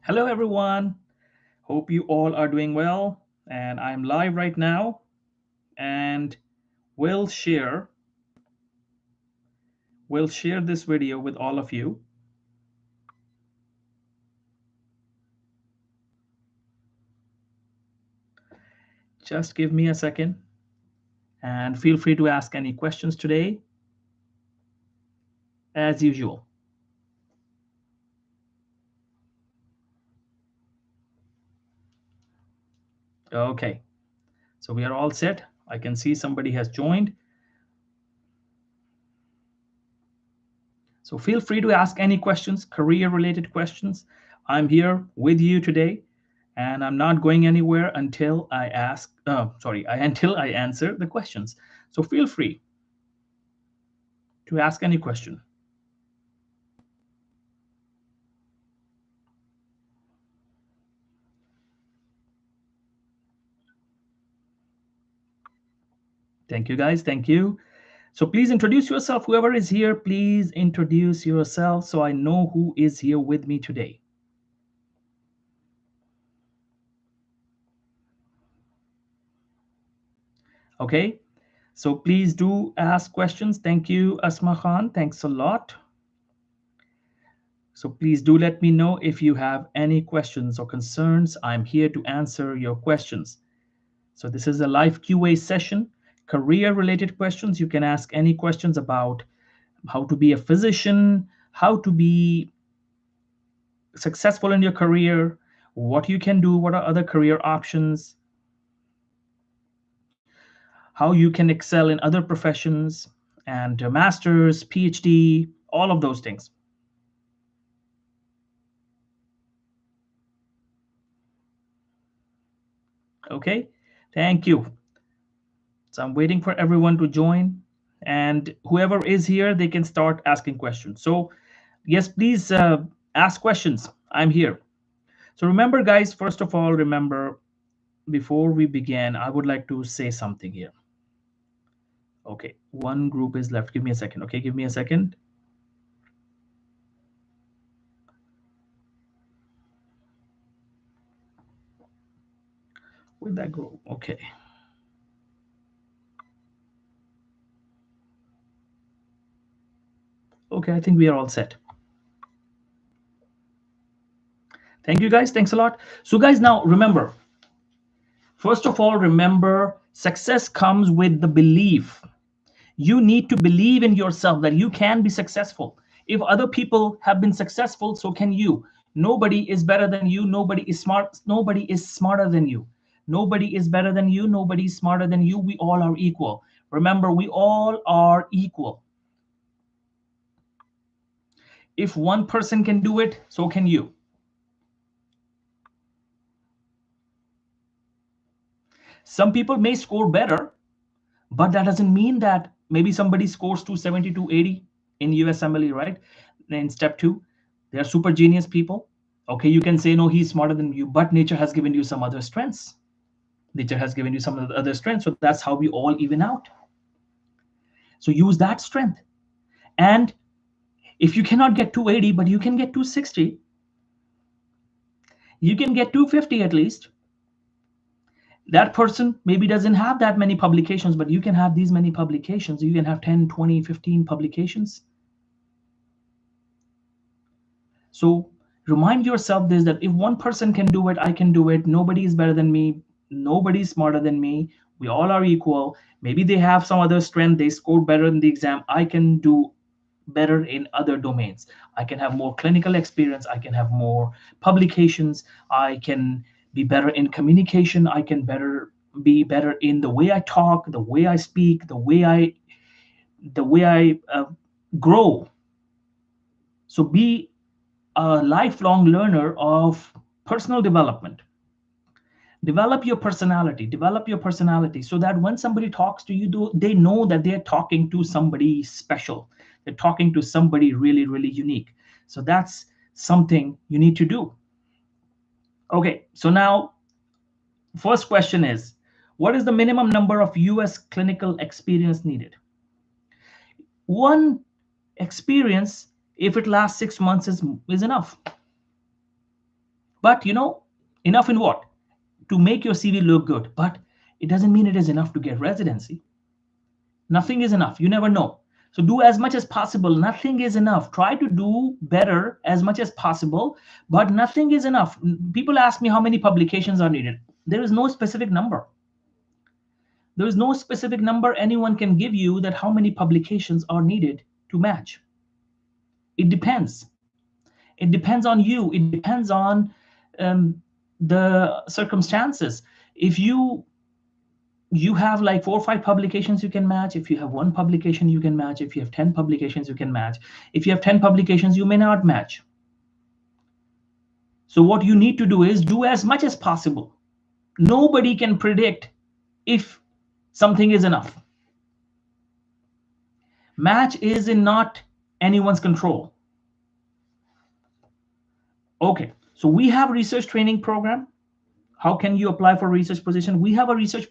Hello, everyone. Hope you all are doing well. And I'm live right now and will share will share this video with all of you. Just give me a second and feel free to ask any questions today as usual. Okay. So we are all set. I can see somebody has joined. So feel free to ask any questions, career related questions. I'm here with you today and I'm not going anywhere until until I answer the questions. So feel free to ask any question. Thank you, guys. Thank you. So please introduce yourself. Whoever is here, please introduce yourself so I know who is here with me today. Okay. So please do ask questions. Thank you, Asma Khan. Thanks a lot. So please do let me know if you have any questions or concerns. I'm here to answer your questions. So this is a live QA session. Career related questions. You can ask any questions about how to be a physician, how to be successful in your career, what you can do, what are other career options, how you can excel in other professions, and a master's, PhD, all of those things. Okay, thank you. So I'm waiting for everyone to join, and whoever is here, they can start asking questions. So yes, please ask questions. I'm here. So remember, guys, first of all, remember, before we begin, I would like to say something here. Okay, one group is left. Give me a second. Okay, give me a second. Where'd that go? Okay. Okay, I think we are all set. Thank you, guys. Thanks a lot. So, guys, now remember, first of all, remember success comes with the belief. You need to believe in yourself that you can be successful. If other people have been successful, so can you. Nobody is better than you. Nobody is smart. Nobody is smarter than you. Nobody is better than you. Nobody is smarter than you. We all are equal. Remember, we all are equal. If one person can do it, so can you. Some people may score better, but that doesn't mean that maybe somebody scores 270, 280 in USMLE, right? In step two, they're super genius people. Okay, you can say, no, he's smarter than you, but nature has given you some other strengths. Nature has given you some other strengths. So that's how we all even out. So use that strength. And if you cannot get 280, but you can get 260, you can get 250 at least. That person maybe doesn't have that many publications, but you can have these many publications. You can have 10, 20, 15 publications. So remind yourself this, that if one person can do it, I can do it. Nobody is better than me. Nobody is smarter than me. We all are equal. Maybe they have some other strength. They scored better in the exam. I can do better in other domains. I can have more clinical experience. I can have more publications. I can be better in communication. I can be better in the way I talk, the way I speak, the way I grow. So be a lifelong learner of personal development. Develop your personality so that when somebody talks to you, they know that they're talking to somebody special. They're talking to somebody really, really unique. So that's something you need to do. Okay, so now first question is, what is the minimum number of US clinical experience needed? One experience, if it lasts 6 months, is enough. But enough in what? To make your CV look good. But it doesn't mean it is enough to get residency. Nothing is enough. You never know. So do as much as possible. Nothing is enough. Try to do better as much as possible, but nothing is enough. People ask me how many publications are needed. There is no specific number. There is no specific number anyone can give you that how many publications are needed to match. It depends. It depends on you. It depends on the circumstances. If you have like 4 or 5 publications you can match. If you have 1 publication you can match. If you have 10 publications you can match. If you have 10 publications you may not match. So what you need to do is do as much as possible. Nobody can predict if something is enough. Match is in not anyone's control. Okay, so we have research training program. How can you apply for research position? We have a research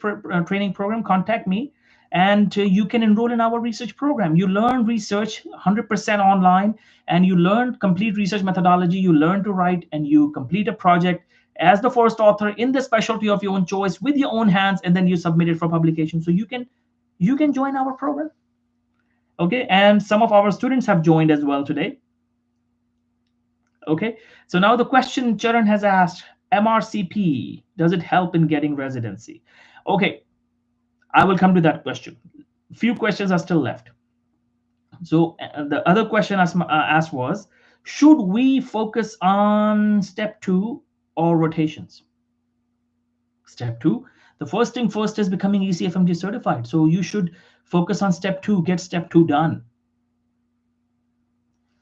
training program. Contact me, and you can enroll in our research program. You learn research 100% online, and you learn complete research methodology. You learn to write, and you complete a project as the first author in the specialty of your own choice with your own hands, and then you submit it for publication. So you can join our program. Okay, and some of our students have joined as well today. Okay, so now the question Charan has asked, MRCP, does it help in getting residency? Okay, I will come to that question. Few questions are still left. So the other question asked was, should we focus on step 2 or rotations? Step 2, the first thing first is becoming ECFMG certified. So you should focus on step 2, get step 2 done.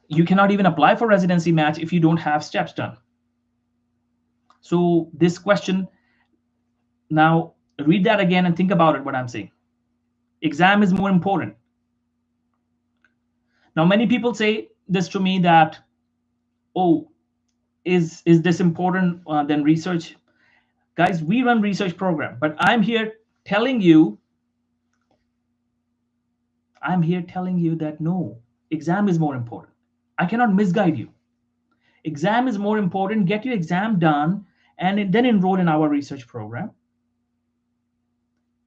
You cannot even apply for residency match if you don't have steps done. So this question, now read that again and think about it, what I'm saying. Exam is more important. Now, many people say this to me that, oh, is this important than research? Guys, we run research program, but I'm here telling you that no, exam is more important. I cannot misguide you. Exam is more important. Get your exam done and then enroll in our research program.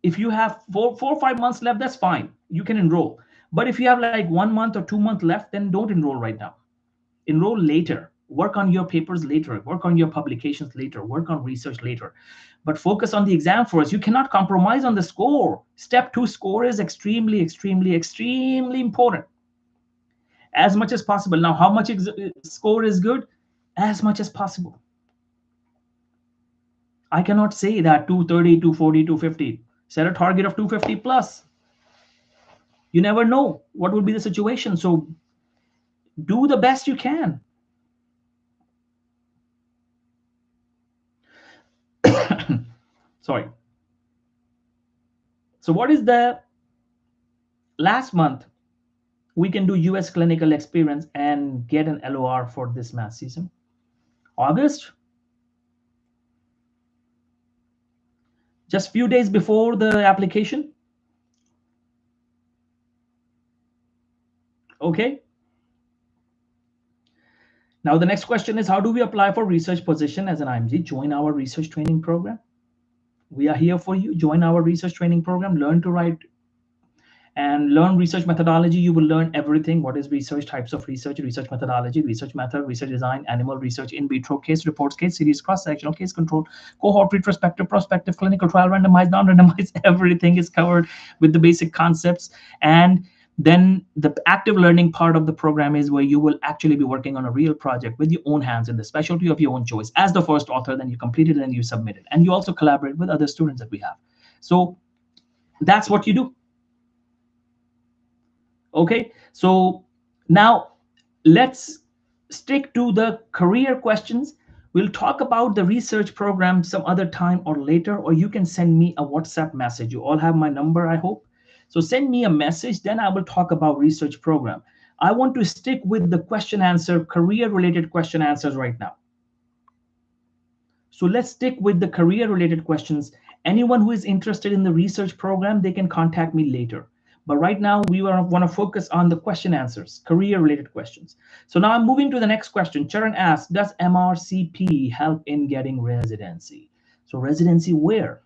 If you have 4 or 5 months left, that's fine. You can enroll. But if you have like 1 month or 2 months left, then don't enroll right now. Enroll later. Work on your papers later. Work on your publications later. Work on research later. But focus on the exam first. You cannot compromise on the score. Step 2 score is extremely, extremely, extremely important. As much as possible. Now, how much score is good? As much as possible. I cannot say that 230, 240, 250. Set a target of 250 plus. You never know what will be the situation. So do the best you can. Sorry. So what is the last month we can do US clinical experience and get an LOR for this math season? August? Just few days before the application. Okay. Now the next question is, how do we apply for research position as an IMG? Join our research training program. We are here for you. Join our research training program. Learn to write and learn research methodology. You will learn everything. What is research, types of research, research methodology, research method, research design, animal research, in vitro, case reports, case series, cross-sectional, case control, cohort, retrospective, prospective, clinical trial, randomized, non-randomized. Everything is covered with the basic concepts. And then the active learning part of the program is where you will actually be working on a real project with your own hands in the specialty of your own choice as the first author. Then you complete it and you submit it. And you also collaborate with other students that we have. So that's what you do. Okay, so now let's stick to the career questions. We'll talk about the research program some other time or later, or you can send me a WhatsApp message. You all have my number, I hope. So send me a message, then I will talk about research program. I want to stick with the question answer, career related question answers right now. So let's stick with the career related questions. Anyone who is interested in the research program, they can contact me later. But right now, we want to focus on the question answers, career-related questions. So now I'm moving to the next question. Charan asks, does MRCP help in getting residency? So residency where?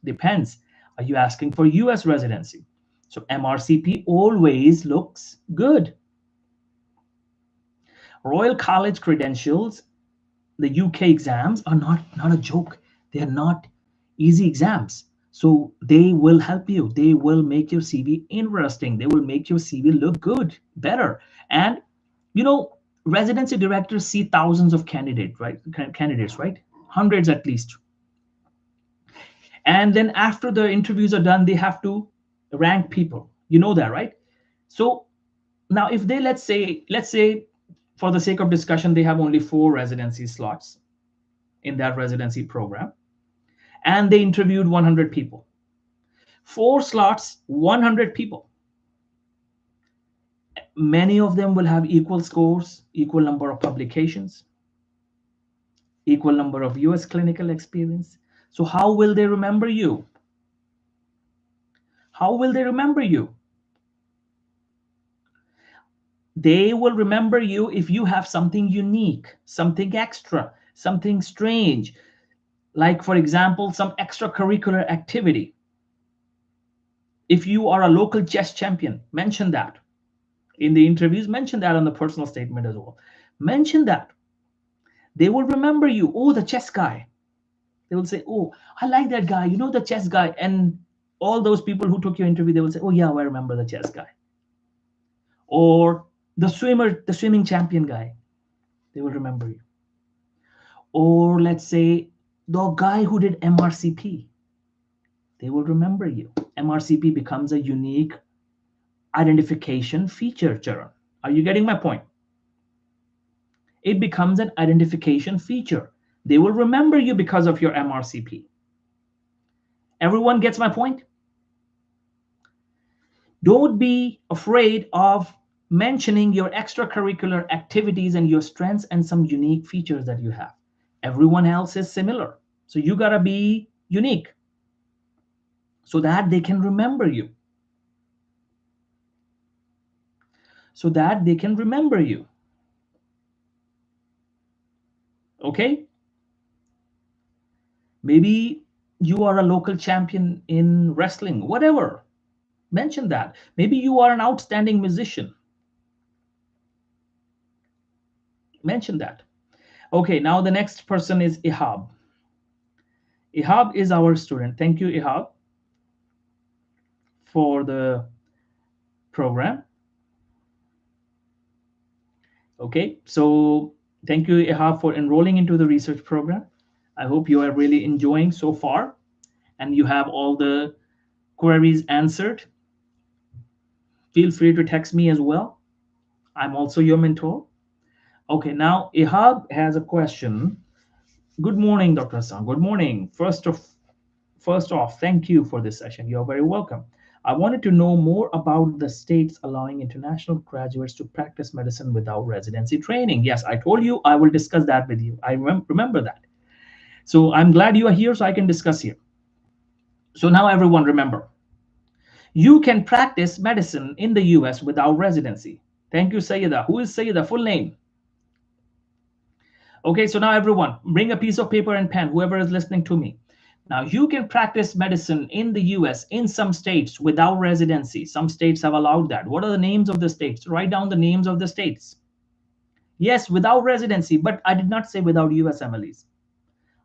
Depends. Are you asking for US residency? So MRCP always looks good. Royal College credentials, the UK exams are not a joke. They are not easy exams. So they will help you. They will make your CV interesting. They will make your CV look good, better. And you know, residency directors see thousands of candidates, right? Hundreds at least. And then after the interviews are done, they have to rank people. You know that, right? So now if they let's say for the sake of discussion, they have only 4 residency slots in that residency program, and they interviewed 100 people. 4 slots, 100 people. Many of them will have equal scores, equal number of publications, equal number of US clinical experience. So how will they remember you? How will they remember you? They will remember you if you have something unique, something extra, something strange, like, for example, some extracurricular activity. If you are a local chess champion, mention that in the interviews, mention that on the personal statement as well. Mention that. They will remember you. Oh, the chess guy. They will say, oh, I like that guy. You know, the chess guy. And all those people who took your interview, they will say, oh, yeah, I remember the chess guy. Or the swimming champion guy. They will remember you. Or let's say the guy who did MRCP. They will remember you. MRCP becomes a unique identification feature, Charan. Are you getting my point? It becomes an identification feature. They will remember you because of your MRCP. Everyone gets my point? Don't be afraid of mentioning your extracurricular activities and your strengths and some unique features that you have. Everyone else is similar. So you got to be unique so that they can remember you. So that they can remember you. Okay? Maybe you are a local champion in wrestling, whatever. Mention that. Maybe you are an outstanding musician. Mention that. Okay, now the next person is Ihab. Ihab is our student. Thank you, Ihab, for the program. Okay, so thank you, Ihab, for enrolling into the research program. I hope you are really enjoying so far and you have all the queries answered. Feel free to text me as well. I'm also your mentor. Okay, now Ihab has a question. Good morning, Dr. Hassan. Good morning. First off, thank you for this session. You're very welcome. I wanted to know more about the states allowing international graduates to practice medicine without residency training. Yes, I told you I will discuss that with you. I remember that. So I'm glad you are here so I can discuss here. So now everyone remember, you can practice medicine in the US without residency. Thank you, Sayyida. Who is Sayyida? Full name. Okay, so now everyone, bring a piece of paper and pen, whoever is listening to me. Now, you can practice medicine in the US in some states without residency. Some states have allowed that. What are the names of the states? Write down the names of the states. Yes, without residency, but I did not say without USMLEs.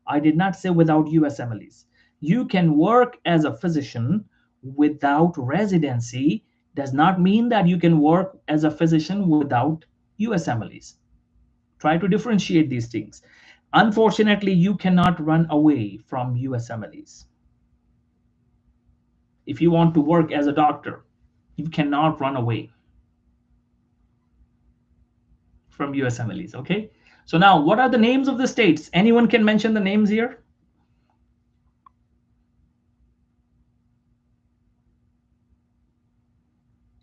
I did not say without USMLEs. You can work as a physician without residency. Does not mean that you can work as a physician without USMLEs. Try to differentiate these things. Unfortunately, you cannot run away from USMLEs. If you want to work as a doctor, you cannot run away from USMLEs, okay? So now, what are the names of the states? Anyone can mention the names here?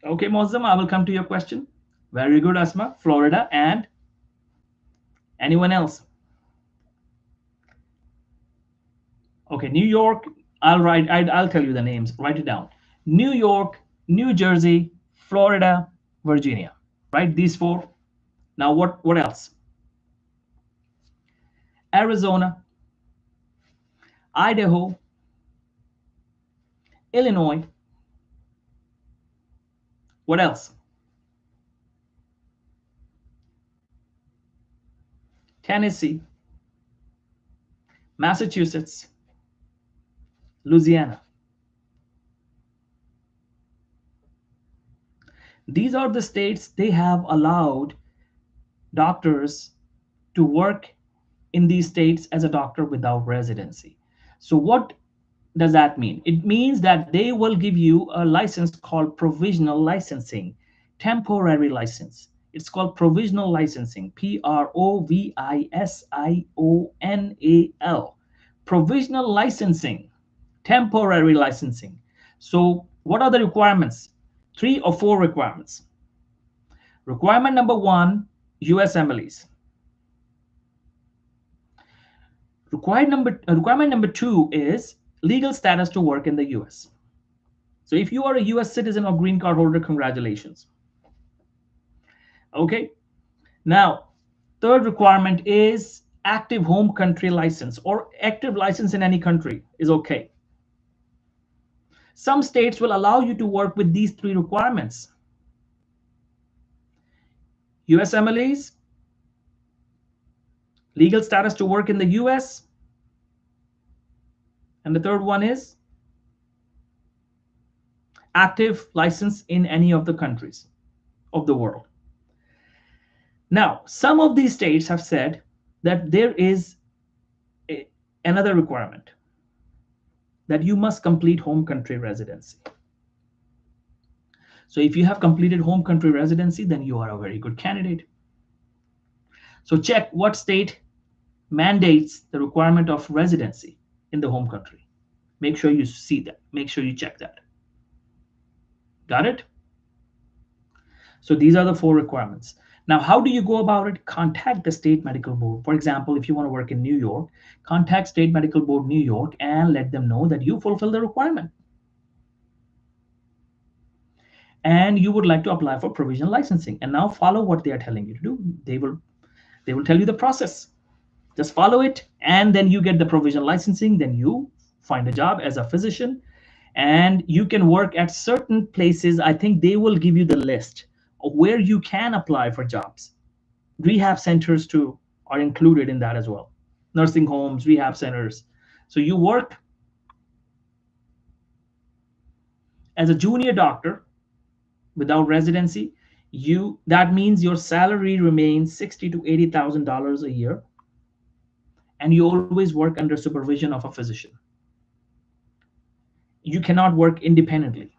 Okay, Mozzam, I will come to your question. Very good, Asma. Florida and anyone else? Okay, New York. I'll tell you the names. Write it down. New York, New Jersey, Florida, Virginia, right? These four. Now, what else? Arizona, Idaho, Illinois. What else? Tennessee, Massachusetts, Louisiana. These are the states they have allowed doctors to work in these states as a doctor without residency. So what does that mean? It means that they will give you a license called provisional licensing, temporary license. It's called provisional licensing, Provisional. Provisional licensing, temporary licensing. So what are the requirements? 3 or 4 requirements. Requirement number 1, USMLEs. Requirement number 2 is legal status to work in the US. So if you are a US citizen or green card holder, congratulations. Okay. Now, third requirement is active home country license, or active license in any country is okay. Some states will allow you to work with these 3 requirements. USMLEs, legal status to work in the US, and the third one is active license in any of the countries of the world. Now, some of these states have said that there is another requirement, that you must complete home country residency. So if you have completed home country residency, then you are a very good candidate. So check what state mandates the requirement of residency in the home country. Make sure you see that. Make sure you check that. Got it? So these are the 4 requirements. Now, how do you go about it? Contact the state medical board. For example, if you want to work in New York, contact State Medical Board New York and let them know that you fulfill the requirement. And you would like to apply for provisional licensing. And now follow what they are telling you to do. They will tell you the process. Just follow it, and then you get the provisional licensing. Then you find a job as a physician, and you can work at certain places. I think they will give you the list of where you can apply for jobs. Rehab centers too are included in that as well. Nursing homes, rehab centers. So you work as a junior doctor without residency. That means your salary remains $60,000 to $80,000 a year, and you always work under supervision of a physician. You cannot work independently.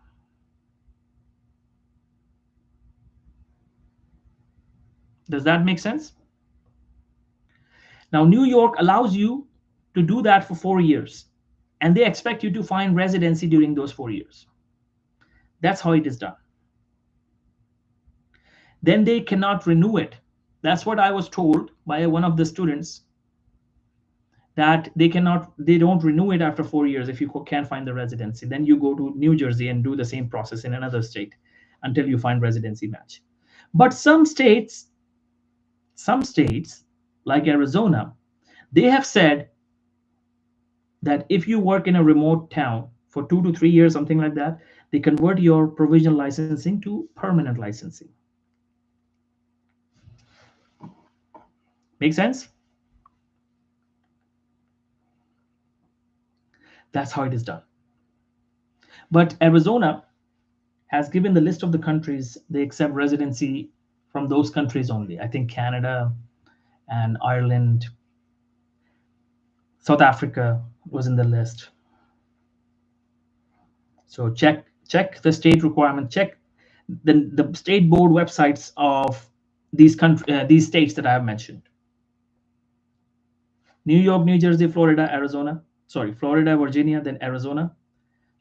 Does that make sense? Now, New York allows you to do that for 4 years, and they expect you to find residency during those 4 years. That's how it is done. Then they cannot renew it. That's what I was told by one of the students, that they don't renew it after 4 years if you can't find the residency. Then you go to New Jersey and do the same process in another state until you find residency match. But some states like Arizona, they have said that if you work in a remote town for 2 to 3 years, something like that, they convert your provisional licensing to permanent licensing. Make sense? That's how it is done. But Arizona has given the list of the countries they accept residency from, those countries only. I think Canada and Ireland, South Africa was in the list. So check the state requirement, check the state board websites of these states that I have mentioned. New York, New Jersey, Florida, Virginia, then Arizona,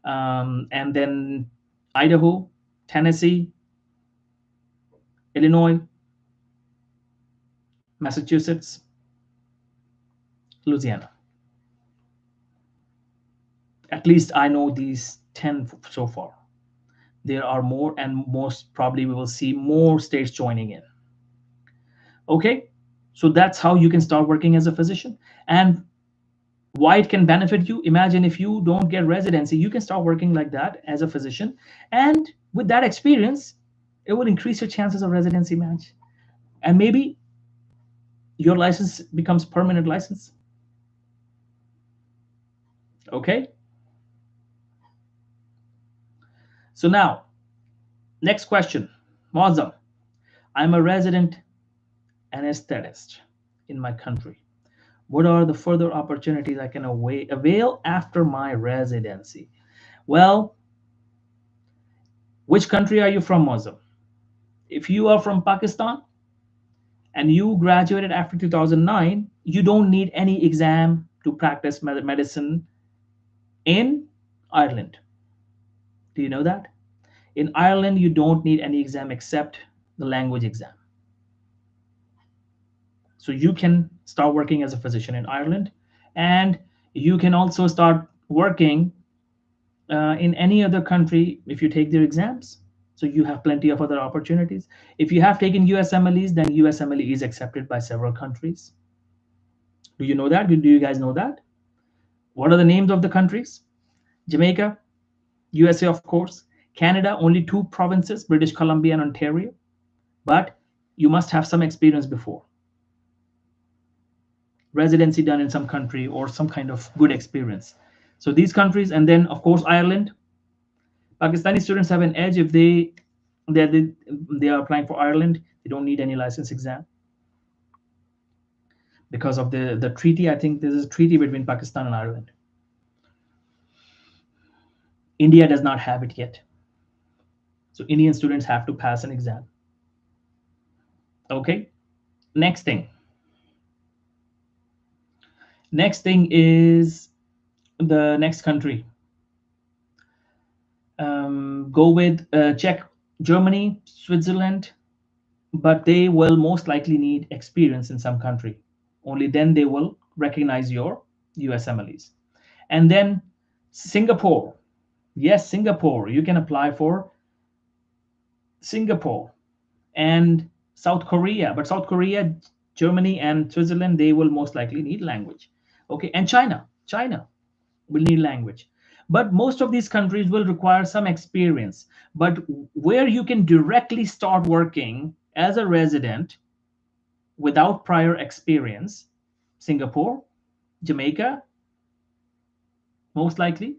and then Idaho, Tennessee, Illinois, Massachusetts, Louisiana. At least I know these 10 so far. there are more, and most probably we will see more states joining in. Okay, so that's how you can start working as a physician. And why it can benefit you: imagine if you don't get residency, you can start working like that as a physician, and with that experience, it will increase your chances of residency match, and maybe your license becomes permanent license. Okay, so now next question. Mozam, I'm a resident anesthetist in my country. What are the further opportunities I can avail after my residency? Well, which country are you from, Mozam? If you are from Pakistan and you graduated after 2009, you don't need any exam to practice medicine in Ireland. Do you know that? In Ireland, you don't need any exam except the language exam. So you can start working as a physician in Ireland, and you can also start working in any other country if you take their exams. So you have plenty of other opportunities. If you have taken USMLEs, then USMLE is accepted by several countries. Do you know that? Do you guys know that? What are the names of the countries? Jamaica, USA, of course. Canada, only 2 provinces, British Columbia and Ontario. But you must have some experience before. Residency done in some country or some kind of good experience. So these countries, and then of course Ireland. Pakistani students have an edge if they are applying for Ireland. They don't need any license exam because of the treaty. I think this is a treaty between Pakistan and Ireland. India does not have it yet. So Indian students have to pass an exam. Okay. Next thing. Next thing is the next country. Go with Czech, Germany, Switzerland, but they will most likely need experience in some country. Only then they will recognize your USMLEs. And then Singapore. Yes, Singapore. You can apply for Singapore and South Korea. But South Korea, Germany, and Switzerland, they will most likely need language. Okay, and China. China will need language. But most of these countries will require some experience. But where you can directly start working as a resident without prior experience, Singapore, Jamaica, most likely.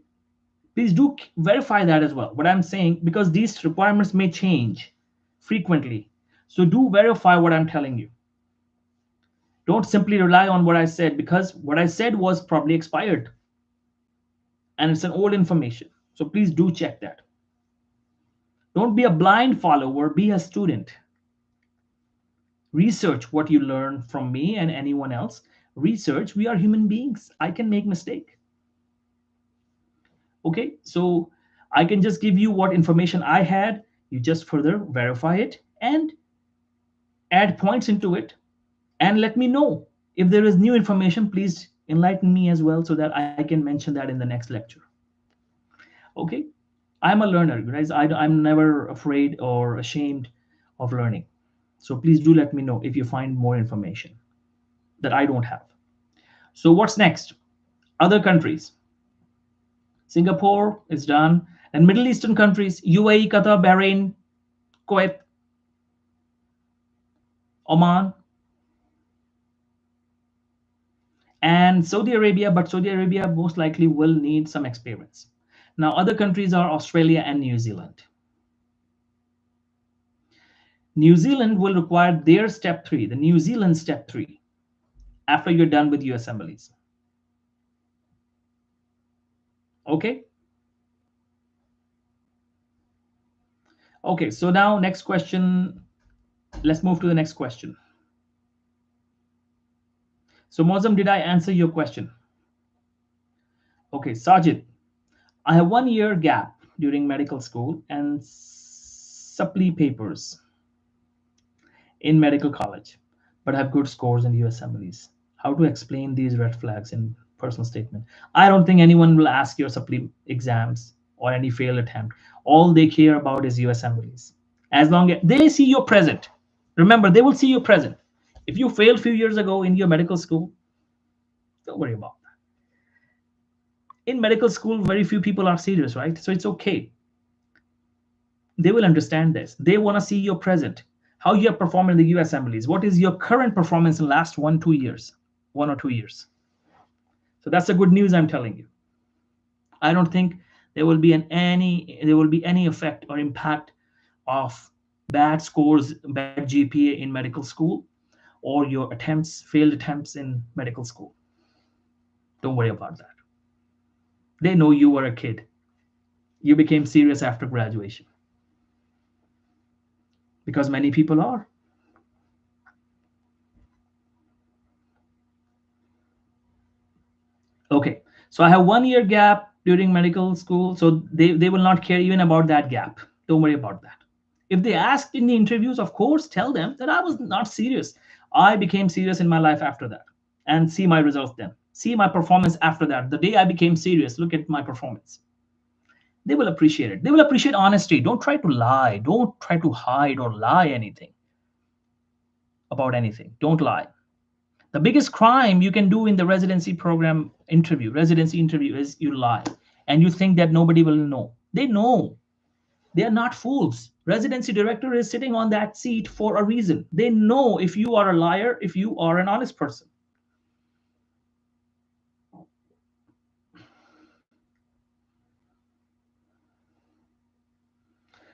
Please do verify that as well. What I'm saying, because these requirements may change frequently. So do verify what I'm telling you. Don't simply rely on what I said, because what I said was probably expired and it's an old information. So please do check that. Don't be a blind follower, be a student. Research what you learn from me and anyone else. Research. We are human beings. I can make mistake. Okay, so I can just give you what information I had. You just further verify it and add points into it and let me know. If there is new information, please enlighten me as well so that I can mention that in the next lecture. Okay, I'm a learner, guys. I'm never afraid or ashamed of learning. So please do let me know if you find more information that I don't have. So what's next? Other countries. Singapore is done. And Middle Eastern countries, UAE, Qatar, Bahrain, Kuwait, Oman, and Saudi Arabia, but Saudi Arabia most likely will need some experience. Now, other countries are Australia and New Zealand. New Zealand will require their step 3, the New Zealand step 3, after you're done with USMLEs. Okay? Okay, so now next question. Let's move to the next question. So Mozam, did I answer your question? Okay, Sajid, I have 1 year gap during medical school and supply papers in medical college, but have good scores in USMLEs. How to explain these red flags in personal statement? I don't think anyone will ask your supply exams or any failed attempt. All they care about is US Emblees. As long as they see you're present, remember, they will see you present. If you failed a few years ago in your medical school, don't worry about that. In medical school, very few people are serious, right? So it's okay. They will understand this. They want to see your present, how you have performed in the US Emblees. What is your current performance in the last 1 or 2 years? So that's the good news I'm telling you. I don't think there will be any effect or impact of bad scores, bad GPA in medical school, or your failed attempts in medical school. Don't worry about that. They know you were a kid. You became serious after graduation. Because many people are. Okay, so I have 1 year gap during medical school, so they will not care even about that gap. Don't worry about that. If they ask in the interviews, of course, tell them that I was not serious. I became serious in my life after that. And see my results then. See my performance after that. The day I became serious, look at my performance. They will appreciate it. They will appreciate honesty. Don't try to lie. Don't try to hide or lie anything about anything. Don't lie. The biggest crime you can do in the residency interview is you lie and you think that nobody will know. They know. They are not fools. Residency director is sitting on that seat for a reason. They know if you are a liar, if you are an honest person.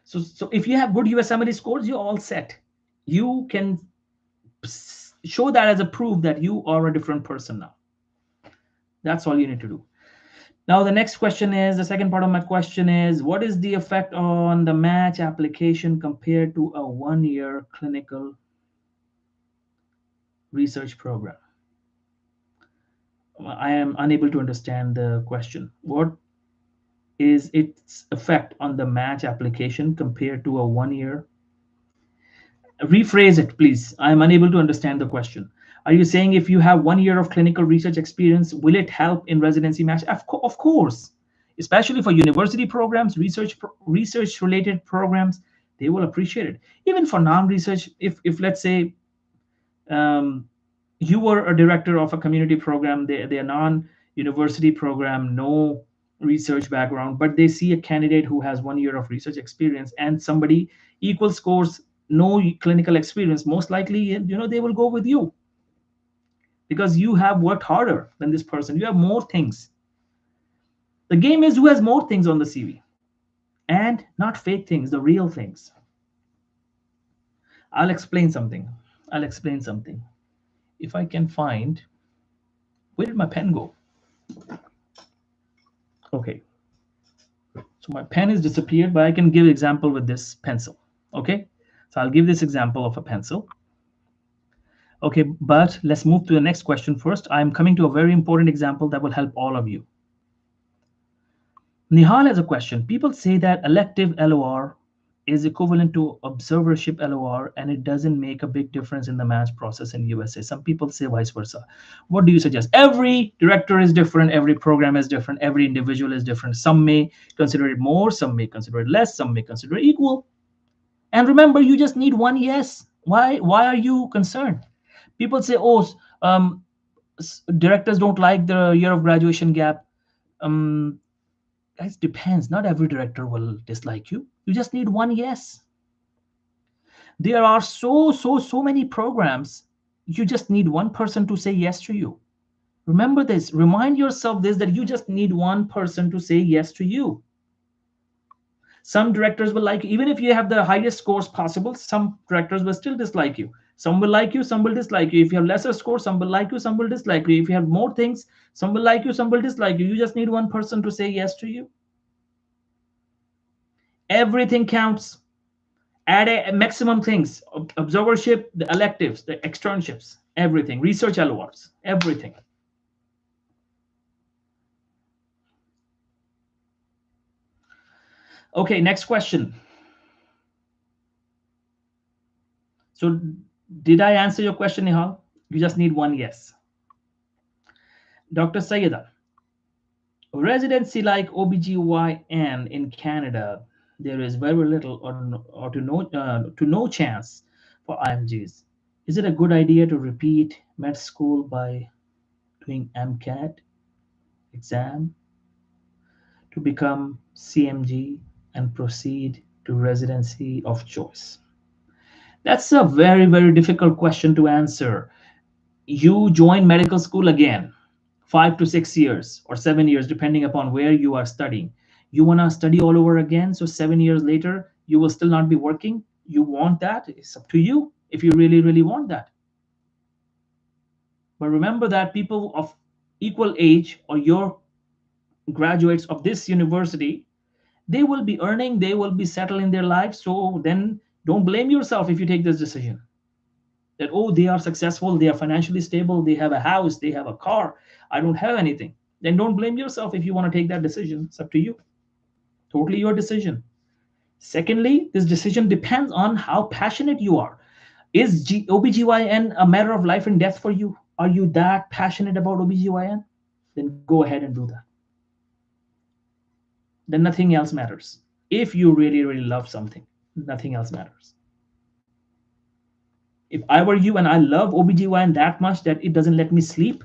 So if you have good USMLE scores, you're all set. You can show that as a proof that you are a different person now. That's all you need to do. Now, the next question is, the second part of my question is, what is the effect on the match application compared to a 1-year clinical research program? I am unable to understand the question. What is its effect on the match application compared to a 1-year? Rephrase it, please. I am unable to understand the question. Are you saying if you have 1 year of clinical research experience, will it help in residency match? Of course, especially for university programs, research related programs, they will appreciate it. Even for non-research, if let's say you were a director of a community program, they're non-university program, no research background, but they see a candidate who has 1 year of research experience and somebody equal scores, no clinical experience, most likely they will go with you because you have worked harder than this person. You have more things. The game is who has more things on the CV, and not fake things, the real things. I'll explain something. If I can find, where did my pen go? Okay, so my pen has disappeared, but I can give example with this pencil. Okay, so I'll give this example of a pencil. Okay, but let's move to the next question first. I'm coming to a very important example that will help all of you. Nihal has a question. People say that elective LOR is equivalent to observership LOR, and it doesn't make a big difference in the match process in USA. Some people say vice versa. What do you suggest? Every director is different. Every program is different. Every individual is different. Some may consider it more. Some may consider it less. Some may consider it equal. And remember, you just need one yes. Why are you concerned? People say, oh, directors don't like the year of graduation gap. It depends. Not every director will dislike you. You just need one yes. There are so many programs. You just need one person to say yes to you. Remember this. Remind yourself this, that you just need one person to say yes to you. Some directors will like you. Even if you have the highest scores possible, some directors will still dislike you. Some will like you, some will dislike you. If you have lesser scores, some will like you, some will dislike you. If you have more things, some will like you, some will dislike you. You just need one person to say yes to you. Everything counts. Add a maximum things: observership, the electives, the externships, everything, research LORs, everything. Okay, next question. So did I answer your question, Nihal? You just need one yes. Dr. Sayeda, Residency like OBGYN in Canada, there is very little to no chance for IMGs. Is it a good idea to repeat med school by doing MCAT exam to become CMG and proceed to residency of choice? That's a very, very difficult question to answer. You join medical school again, 5 to 6 years or 7 years, depending upon where you are studying. You want to study all over again, so 7 years later, you will still not be working. You want that? It's up to you if you really, really want that. But remember that people of equal age or your graduates of this university, they will be earning, they will be settled in their lives. So then don't blame yourself if you take this decision that, oh, they are successful, they are financially stable, they have a house, they have a car, I don't have anything. Then don't blame yourself if you want to take that decision. It's up to you. Totally your decision. Secondly, this decision depends on how passionate you are. Is OBGYN a matter of life and death for you? Are you that passionate about OBGYN? Then go ahead and do that. Then nothing else matters. If you really, really love something, nothing else matters. If I were you and I love OBGYN that much that it doesn't let me sleep,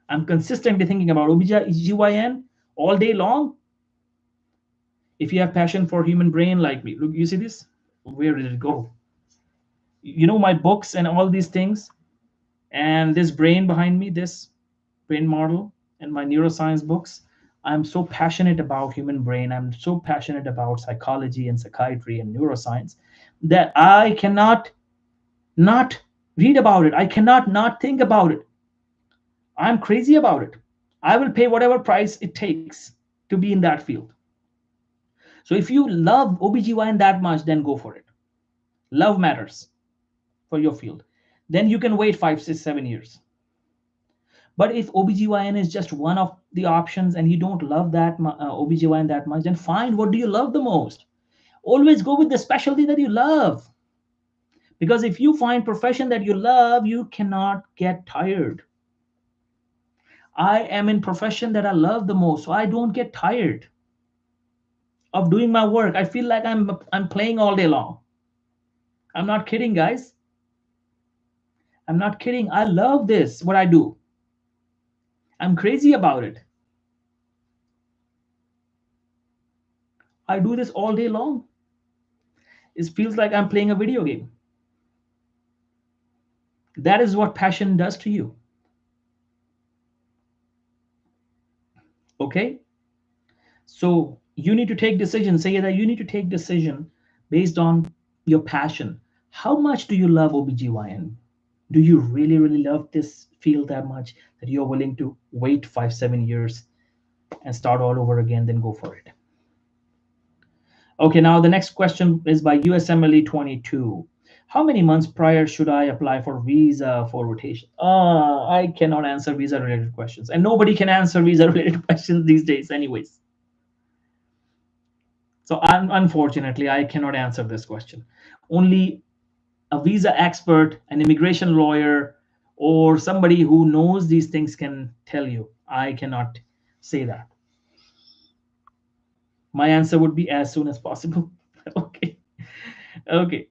I'm consistently thinking about OBGYN all day long. If you have passion for human brain like me, look, you see this? Where did it go? You know my books and all these things, and this brain behind me, this brain model, and my neuroscience books. I'm so passionate about human brain. I'm so passionate about psychology and psychiatry and neuroscience that I cannot not read about it. I cannot not think about it. I'm crazy about it. I will pay whatever price it takes to be in that field. So if you love OBGYN that much, then go for it. Love matters for your field. Then you can wait 5, 6, 7 years. But if OBGYN is just one of the options and you don't love that OBGYN that much, then find what do you love the most. Always go with the specialty that you love. Because if you find profession that you love, you cannot get tired. I am in profession that I love the most, so I don't get tired of doing my work. I feel like I'm playing all day long. I'm not kidding, guys. I'm not kidding. I love this, what I do. I'm crazy about it. I do this all day long. It feels like I'm playing a video game. That is what passion does to you. Okay? So you need to take decisions. Say that you need to take decision based on your passion. How much do you love OBGYN? Do you really, really love this field that much that you're willing to wait 5, 7 years and start all over again, then go for it? Okay, now the next question is by USMLE 22. How many months prior should I apply for visa for rotation? I cannot answer visa related questions, and nobody can answer visa related questions these days anyways. So unfortunately, I cannot answer this question. Only a visa expert, an immigration lawyer, or somebody who knows these things can tell you. I cannot say that. My answer would be as soon as possible. Okay. Okay.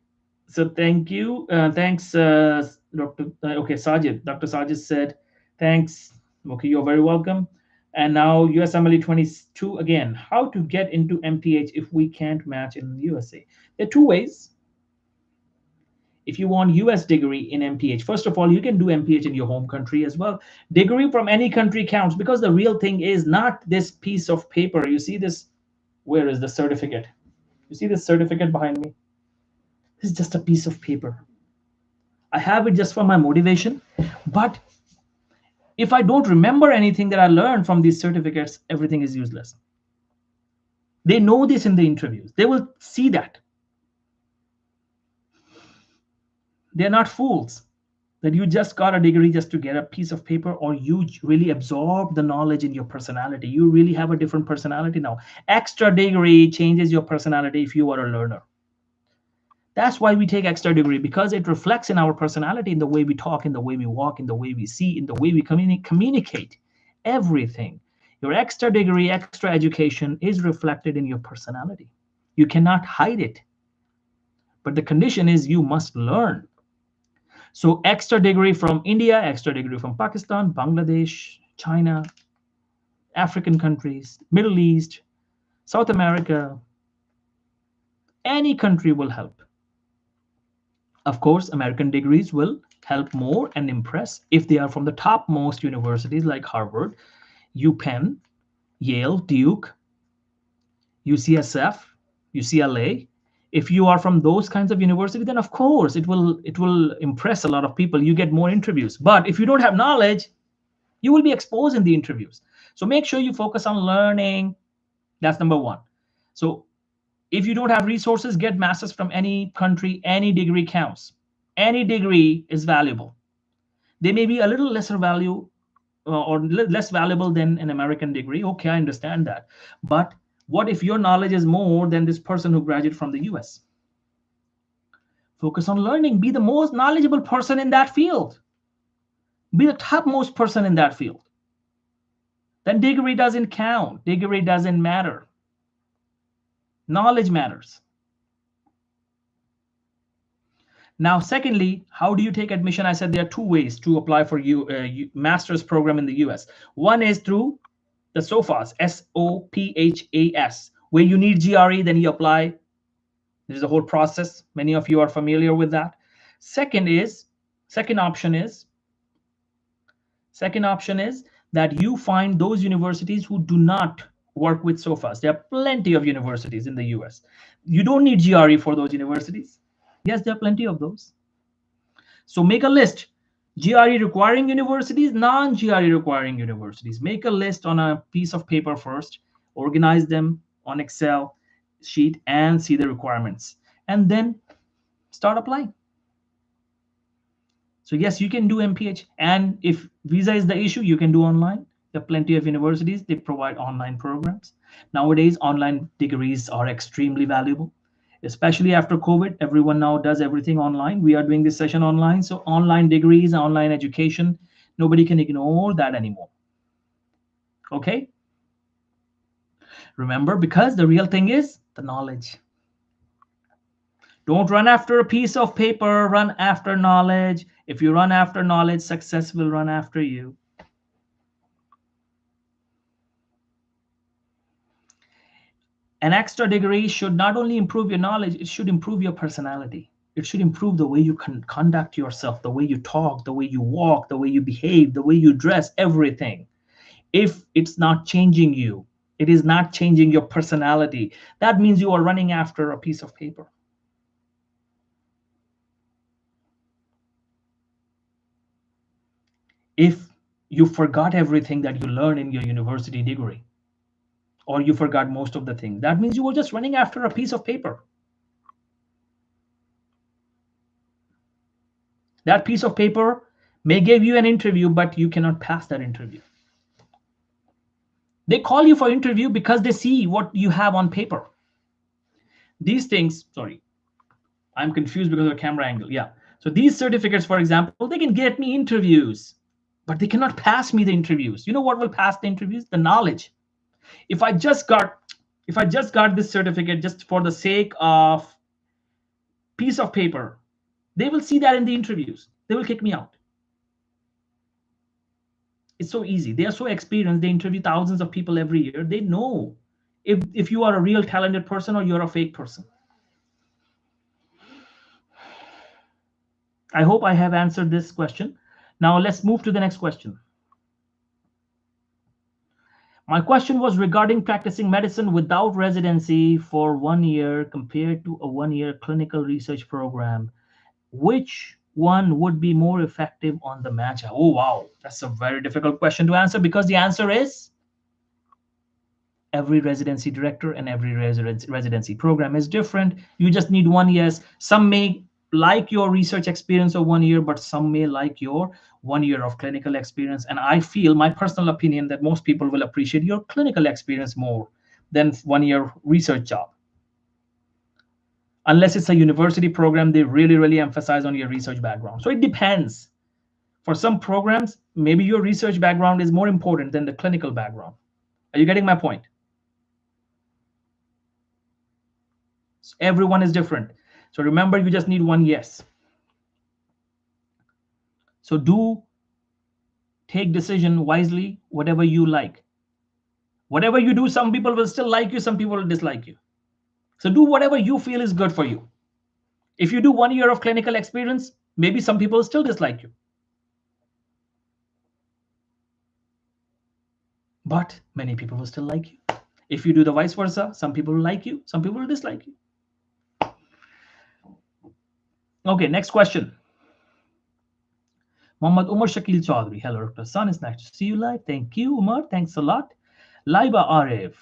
So thank you. Thanks, Dr. Okay, Sajid. Dr. Sajid said, thanks. Okay, you're very welcome. And now USMLE 22 again. How to get into MPH if we can't match in the USA? There are two ways. If you want US degree in MPH, first of all, you can do MPH in your home country as well. Degree from any country counts, because the real thing is not this piece of paper. You see this? Where is the certificate? You see this certificate behind me? This is just a piece of paper. I have it just for my motivation. But if I don't remember anything that I learned from these certificates, everything is useless. They know this in the interviews. They will see that. They're not fools that you just got a degree just to get a piece of paper, or you really absorb the knowledge in your personality. You really have a different personality now. Extra degree changes your personality if you are a learner. That's why we take extra degree, because it reflects in our personality, in the way we talk, in the way we walk, in the way we see, in the way we communicate, everything. Your extra degree, extra education is reflected in your personality. You cannot hide it. But the condition is you must learn. So extra degree from India, extra degree from Pakistan, Bangladesh, China, African countries, Middle East, South America, any country will help. Of course, American degrees will help more and impress if they are from the topmost universities like Harvard, UPenn, Yale, Duke, UCSF, UCLA. If you are from those kinds of university, then of course it will impress a lot of people. You get more interviews. But if you don't have knowledge, you will be exposed in the interviews. So make sure you focus on learning. That's number one. So if you don't have resources, get masters from any country. Any degree counts. Any degree is valuable. They may be a little lesser value or less valuable than an American degree. Okay, I understand that. But what if your knowledge is more than this person who graduated from the US? Focus on learning. Be the most knowledgeable person in that field. Be the topmost person in that field. Then degree doesn't count. Degree doesn't matter. Knowledge matters. Now, secondly, how do you take admission? I said there are two ways to apply for master's program in the US. One is through the SOPHAS, SOPHAS, where you need GRE, then you apply. There's a whole process. Many of you are familiar with that. Second option is that you find those universities who do not work with SOPHAS. There are plenty of universities in the US. You don't need GRE for those universities. Yes, there are plenty of those. So make a list. GRE requiring universities, non-GRE requiring universities. Make a list on a piece of paper first, organize them on Excel sheet and see the requirements, and then start applying. So yes, you can do MPH, and if visa is the issue, you can do online. There are plenty of universities, they provide online programs. Nowadays, online degrees are extremely valuable, especially after COVID. Everyone now does everything online. We are doing this session online. So online degrees, online education, nobody can ignore that anymore. Okay? Remember, because the real thing is the knowledge. Don't run after a piece of paper, run after knowledge. If you run after knowledge, success will run after you. An extra degree should not only improve your knowledge, it should improve your personality. It should improve the way you can conduct yourself, the way you talk, the way you walk, the way you behave, the way you dress, everything. If it's not changing you, it is not changing your personality, that means you are running after a piece of paper. If you forgot everything that you learned in your university degree, or you forgot most of the things, that means you were just running after a piece of paper. That piece of paper may give you an interview, but you cannot pass that interview. They call you for interview because they see what you have on paper. These things, sorry, I'm confused because of the camera angle. Yeah. So these certificates, for example, they can get me interviews, but they cannot pass me the interviews. You know what will pass the interviews? The knowledge. If I just got this certificate just for the sake of piece of paper, they will see that in the interviews. They will kick me out. It's so easy. They are so experienced. They interview thousands of people every year. They know if you are a real talented person or you're a fake person. I hope I have answered this question. Now let's move to the next question. My question was regarding practicing medicine without residency for 1 year compared to a 1-year clinical research program. Which one would be more effective on the match? Oh, wow. That's a very difficult question to answer, because the answer is every residency director and every residency program is different. You just need 1 year. Some may like your research experience of 1 year, but some may like your 1 year of clinical experience. And I feel, my personal opinion, that most people will appreciate your clinical experience more than 1 year research job. Unless it's a university program, they really, really emphasize on your research background. So it depends. For some programs, maybe your research background is more important than the clinical background. Are you getting my point? So everyone is different. So remember, you just need one yes. So do take decision wisely, whatever you like. Whatever you do, some people will still like you, some people will dislike you. So do whatever you feel is good for you. If you do 1 year of clinical experience, maybe some people still dislike you. But many people will still like you. If you do the vice versa, some people will like you, some people will dislike you. Okay, next question. Muhammad Umar Shakil Chaudhry. Hello, Dr. Sun. It's nice to see you live. Thank you, Umar. Thanks a lot. Laiba Arif.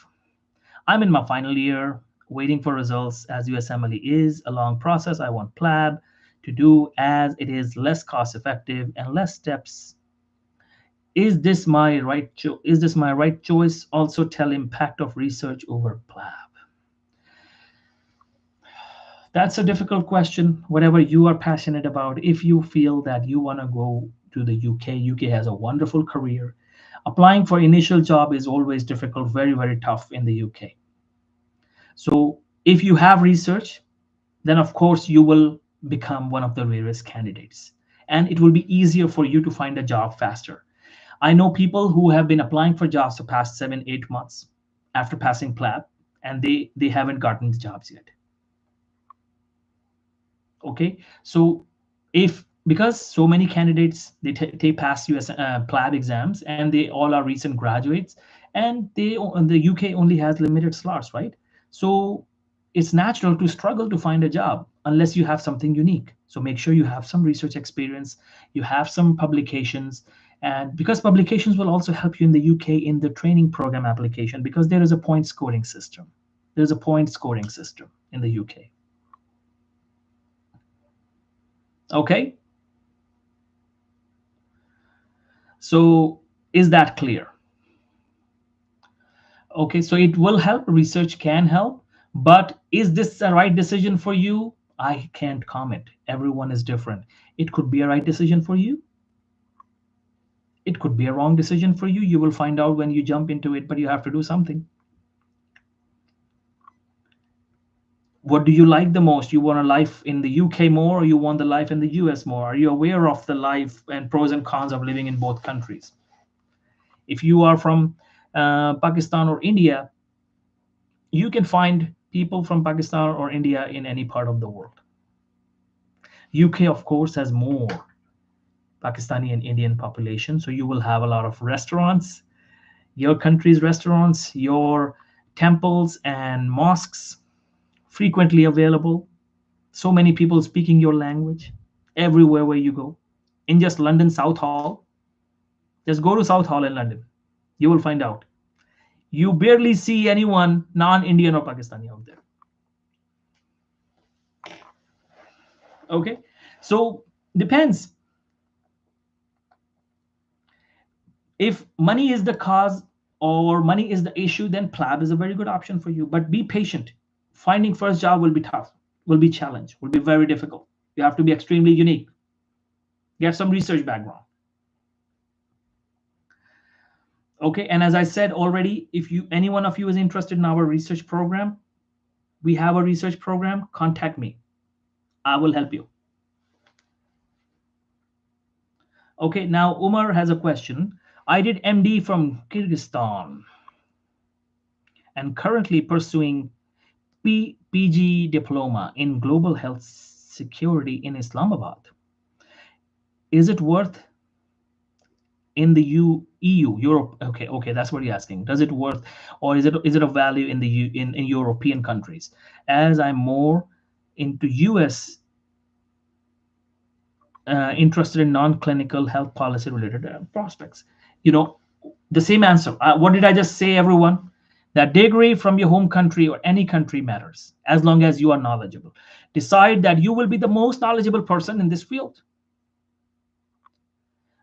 I'm in my final year, waiting for results as USMLE is a long process. I want PLAB to do as it is less cost effective and less steps. Is this my right choice? Also tell impact of research over PLAB. That's a difficult question. Whatever you are passionate about, if you feel that you want to go to the UK has a wonderful career. Applying for initial job is always difficult, very, very tough in the UK. So if you have research, then of course you will become one of the rarest candidates. And it will be easier for you to find a job faster. I know people who have been applying for jobs the past 7-8 months after passing PLAB, and they haven't gotten the jobs yet. Okay, so if because so many candidates they pass US PLAB exams and they all are recent graduates, and the UK only has limited slots, right? So it's natural to struggle to find a job unless you have something unique. So make sure you have some research experience, you have some publications, and because publications will also help you in the UK in the training program application, because there is a point scoring system. There's a point scoring system in the UK. Okay. So is that clear? Okay, so it will help, research can help, but is this the right decision for you? I can't comment. Everyone is different. It could be a right decision for you. It could be a wrong decision for you. You will find out when you jump into it, but you have to do something. What do you like the most? You want a life in the UK more, or you want the life in the US more? Are you aware of the life and pros and cons of living in both countries? If you are from Pakistan or India, you can find people from Pakistan or India in any part of the world. UK, of course, has more Pakistani and Indian population, so you will have a lot of restaurants, your country's restaurants, your temples and mosques frequently available. So many people speaking your language everywhere where you go. In just London South Hall, just go to South Hall in London. You will find out. You barely see anyone non-Indian or Pakistani out there. Okay, so depends. If money is the cause or money is the issue, then PLAB is a very good option for you. But be patient. Finding first job will be tough, will be challenge, will be very difficult. You have to be extremely unique. Get some research background. Okay, and as I said already, if any one of you is interested in our research program, we have a research program, contact me. I will help you. Okay, now Umar has a question. I did MD from Kyrgyzstan and currently pursuing PG diploma in global health security in Islamabad. Is it worth in the EU, Europe? Okay, that's what you're asking. Does it worth, or is it of value in the in European countries? As I'm more into US, interested in non-clinical health policy related prospects. The same answer. What did I just say, everyone? That degree from your home country or any country matters as long as you are knowledgeable. Decide that you will be the most knowledgeable person in this field.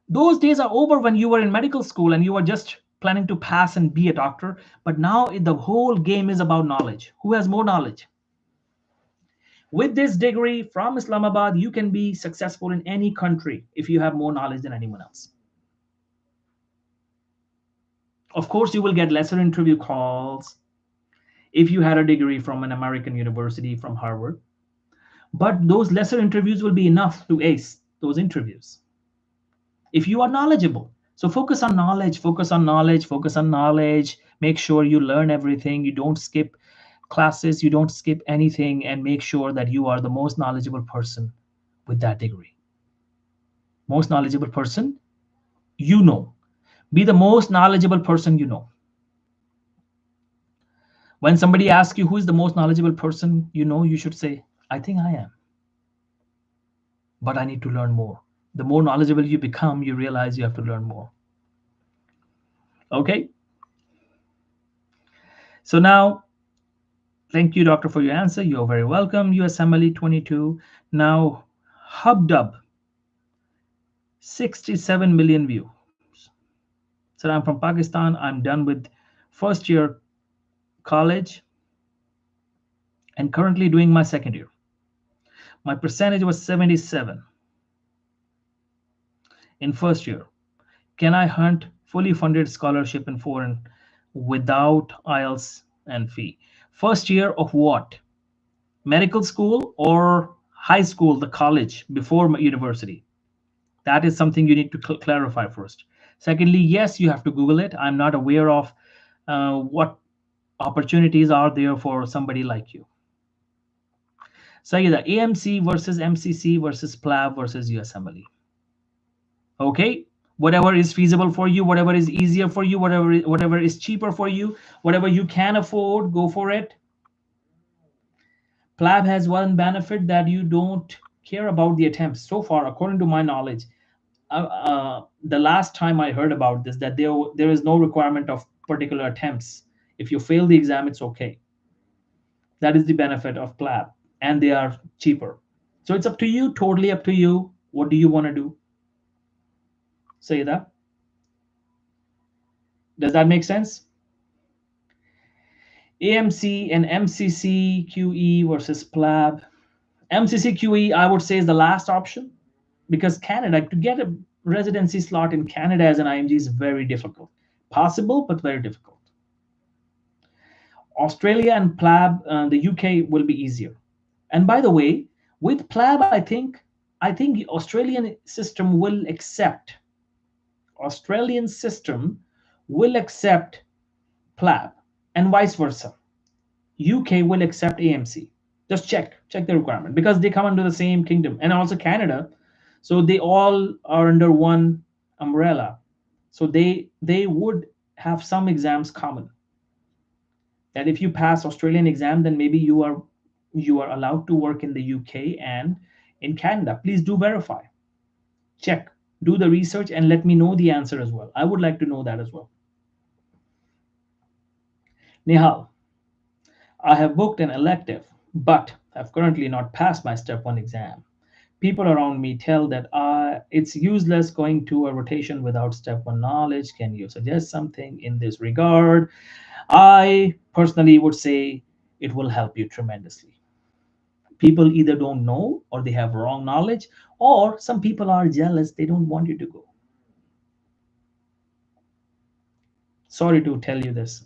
Those days are over when you were in medical school and you were just planning to pass and be a doctor. But now the whole game is about knowledge. Who has more knowledge? With this degree from Islamabad, you can be successful in any country if you have more knowledge than anyone else. Of course, you will get lesser interview calls if you had a degree from an American university, from Harvard. But those lesser interviews will be enough to ace those interviews if you are knowledgeable. So focus on knowledge, focus on knowledge, focus on knowledge. Make sure you learn everything. You don't skip classes, you don't skip anything, and make sure that you are the most knowledgeable person with that degree. Most knowledgeable person you know. Be the most knowledgeable person you know. When somebody asks you who is the most knowledgeable person you know, you should say, I think I am, but I need to learn more. The more knowledgeable you become, you realize you have to learn more. Okay? So now, thank you, doctor, for your answer. You're very welcome. USMLE 22. Now, HubDub, 67 million views. So I'm from Pakistan. I'm done with first year college and currently doing my second year. My percentage was 77 in first year. Can I hunt fully funded scholarship in foreign without IELTS and fee? First year of what? Medical school or high school, the college before university? That is something you need to clarify first. Secondly, yes, you have to Google it. I'm not aware of what opportunities are there for somebody like you. So either AMC versus MCC versus PLAB versus USMLE. Okay, whatever is feasible for you, whatever is easier for you, whatever is cheaper for you, whatever you can afford, go for it. PLAB has one benefit that you don't care about the attempts. So far, according to my knowledge, the last time I heard about this, that there is no requirement of particular attempts. If you fail the exam, it's okay. That is the benefit of PLAB, and they are cheaper. So it's up to you, totally up to you. What do you want to do? Say that. Does that make sense? AMC and MCC QE versus PLAB. MCC QE, I would say, is the last option, because Canada, to get a residency slot in Canada as an IMG is very difficult. Possible, but very difficult. Australia and PLAB, the UK will be easier. And by the way, with PLAB, I think the Australian system will accept PLAB, and vice versa. UK will accept AMC. Just check the requirement, because they come under the same kingdom, and also Canada. So they all are under one umbrella. So they would have some exams common. That if you pass Australian exam, then maybe you are allowed to work in the UK and in Canada. Please do verify. Check. Do the research and let me know the answer as well. I would like to know that as well. Nihal, I have booked an elective, but have currently not passed my step 1 exam. People around me tell that it's useless going to a rotation without step 1 knowledge. Can you suggest something in this regard? I personally would say it will help you tremendously. People either don't know, or they have wrong knowledge, or some people are jealous. They don't want you to go. Sorry to tell you this.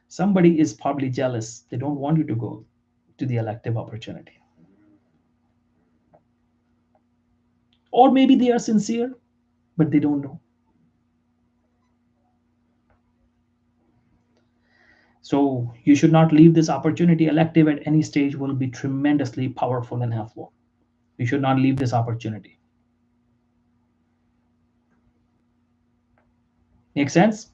Somebody is probably jealous. They don't want you to go to the elective opportunity. Or maybe they are sincere, but they don't know. So you should not leave this opportunity. Elective at any stage will be tremendously powerful and helpful. You should not leave this opportunity. Make sense?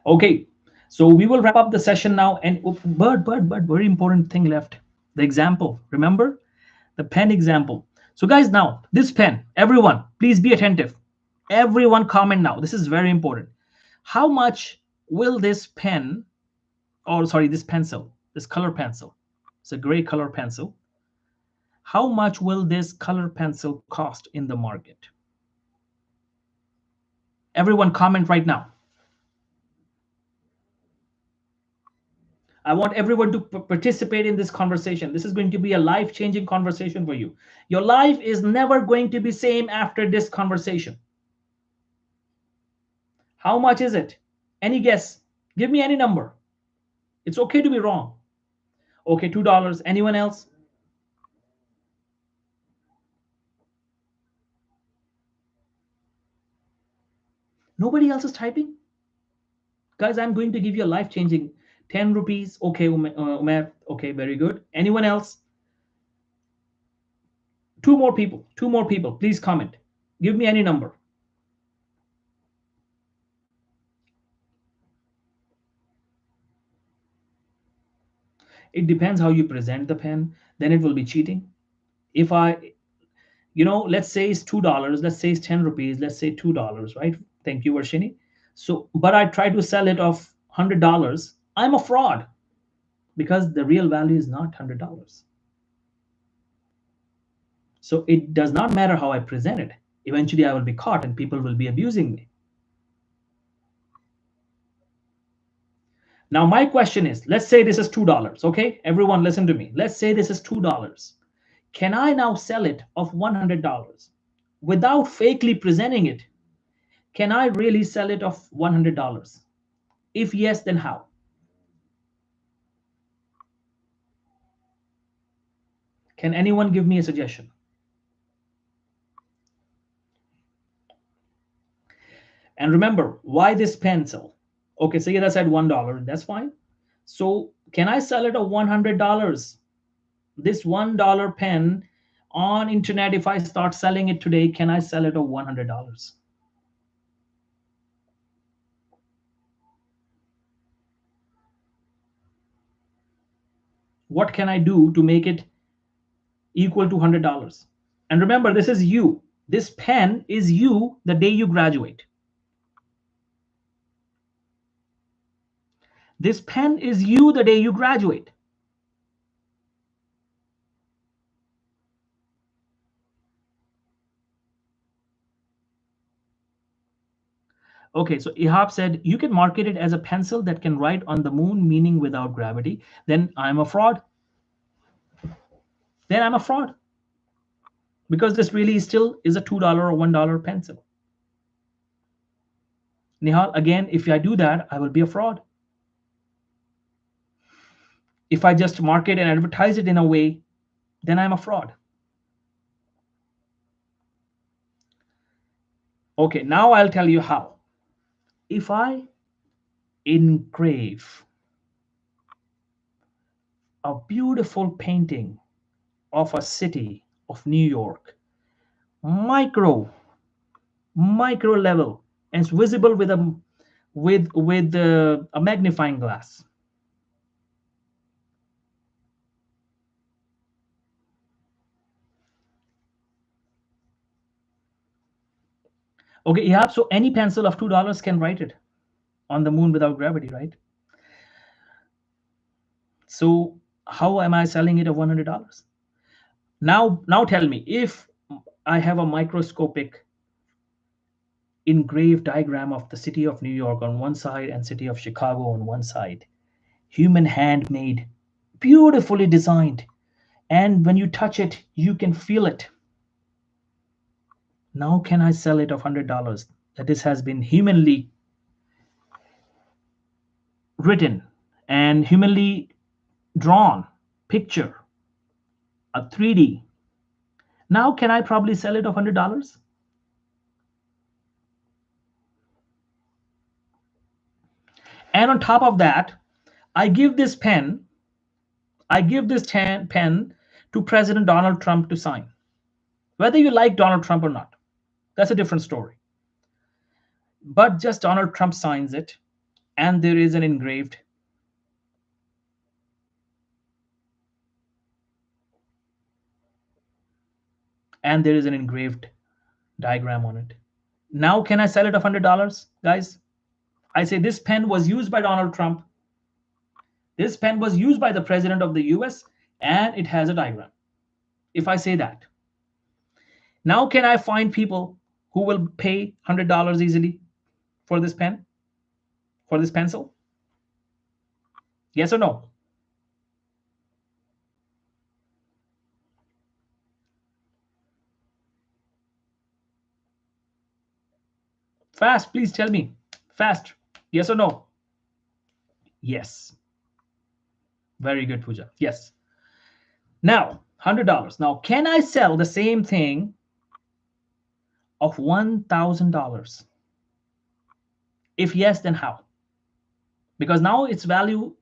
Okay, so we will wrap up the session now. And but very important thing left. The example. Remember the pen example. So guys, now this pen, everyone, please be attentive. Everyone comment now. This is very important. How much will this pen, or sorry, this pencil, this color pencil, it's a gray color pencil. How much will this color pencil cost in the market? Everyone comment right now. I want everyone to participate in this conversation. This is going to be a life-changing conversation for you. Your life is never going to be same after this conversation. How much is it? Any guess? Give me any number. It's okay to be wrong. Okay, $2. Anyone else? Nobody else is typing? Guys, I'm going to give you a life-changing 10 rupees. Okay, Umer. Okay, very good. Anyone else? Two more people. Two more people. Please comment. Give me any number. It depends how you present the pen. Then it will be cheating. If I, let's say it's $2. Let's say it's 10 rupees. Let's say $2, right? Thank you, Varshini. So, but I try to sell it off $100. I'm a fraud because the real value is not $100. So it does not matter how I present it. Eventually, I will be caught and people will be abusing me. Now, my question is, let's say this is $2. Okay, everyone listen to me. Let's say this is $2. Can I now sell it of $100 without fakely presenting it? Can I really sell it of $100? If yes, then how? Can anyone give me a suggestion? And remember, why this pencil? Okay, say that said $1. That's fine. So can I sell it at $100? This $1 pen on internet, if I start selling it today, can I sell it at $100? What can I do to make it equal to $100? And remember, this is you. This pen is you the day you graduate. This pen is you the day you graduate. Okay, so Ihab said, you can market it as a pencil that can write on the moon, meaning without gravity. Then I'm a fraud. Then I'm a fraud. Because this really still is a $2 or $1 pencil. Nihal, again, if I do that, I will be a fraud. If I just market and advertise it in a way, then I'm a fraud. Okay, now I'll tell you how. If I engrave a beautiful painting of a city of New York, micro level, and it's visible with a magnifying glass. Okay, yeah, so any pencil of $2 can write it on the moon without gravity, right? So how am I selling it at $100? Now tell me, if I have a microscopic engraved diagram of the city of New York on one side and city of Chicago on one side, human hand made, beautifully designed, and when you touch it, you can feel it. Now can I sell it of $100 that this has been humanly written and humanly drawn picture, a 3D? Now can I probably sell it of $100? And on top of that, I give this pen to President Donald Trump to sign. Whether you like Donald Trump or not, that's a different story. But just Donald Trump signs it, and there is an engraved diagram on it. Now can I sell it of $100, guys? I say this pen was used by Donald Trump. This pen was used by the president of the US, and it has a diagram. If I say that, now can I find people who will pay $100 easily for this pen, for this pencil? Yes or no? Fast, please tell me. Fast. Yes or no? Yes. Very good, Pooja. Yes. Now, $100. Now, can I sell the same thing of $1,000? If yes, then how? Because now its value,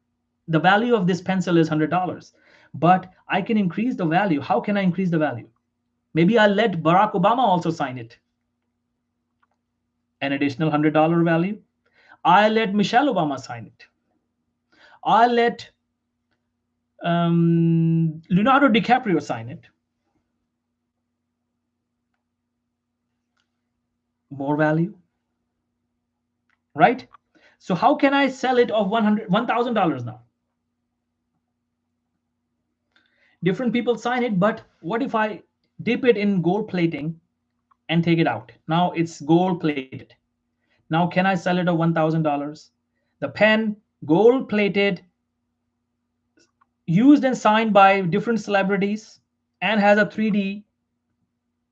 the value of this pencil is $100, but I can increase the value. How can I increase the value? Maybe I'll let Barack Obama also sign it. An additional $100 value. I'll let Michelle Obama sign it. I'll let Leonardo DiCaprio sign it. More value, right? So how can I sell it of $1,000 now? Different people sign it, but what if I dip it in gold plating and take it out? Now it's gold plated. Now can I sell it at $1,000? The pen, gold plated, used and signed by different celebrities, and has a 3D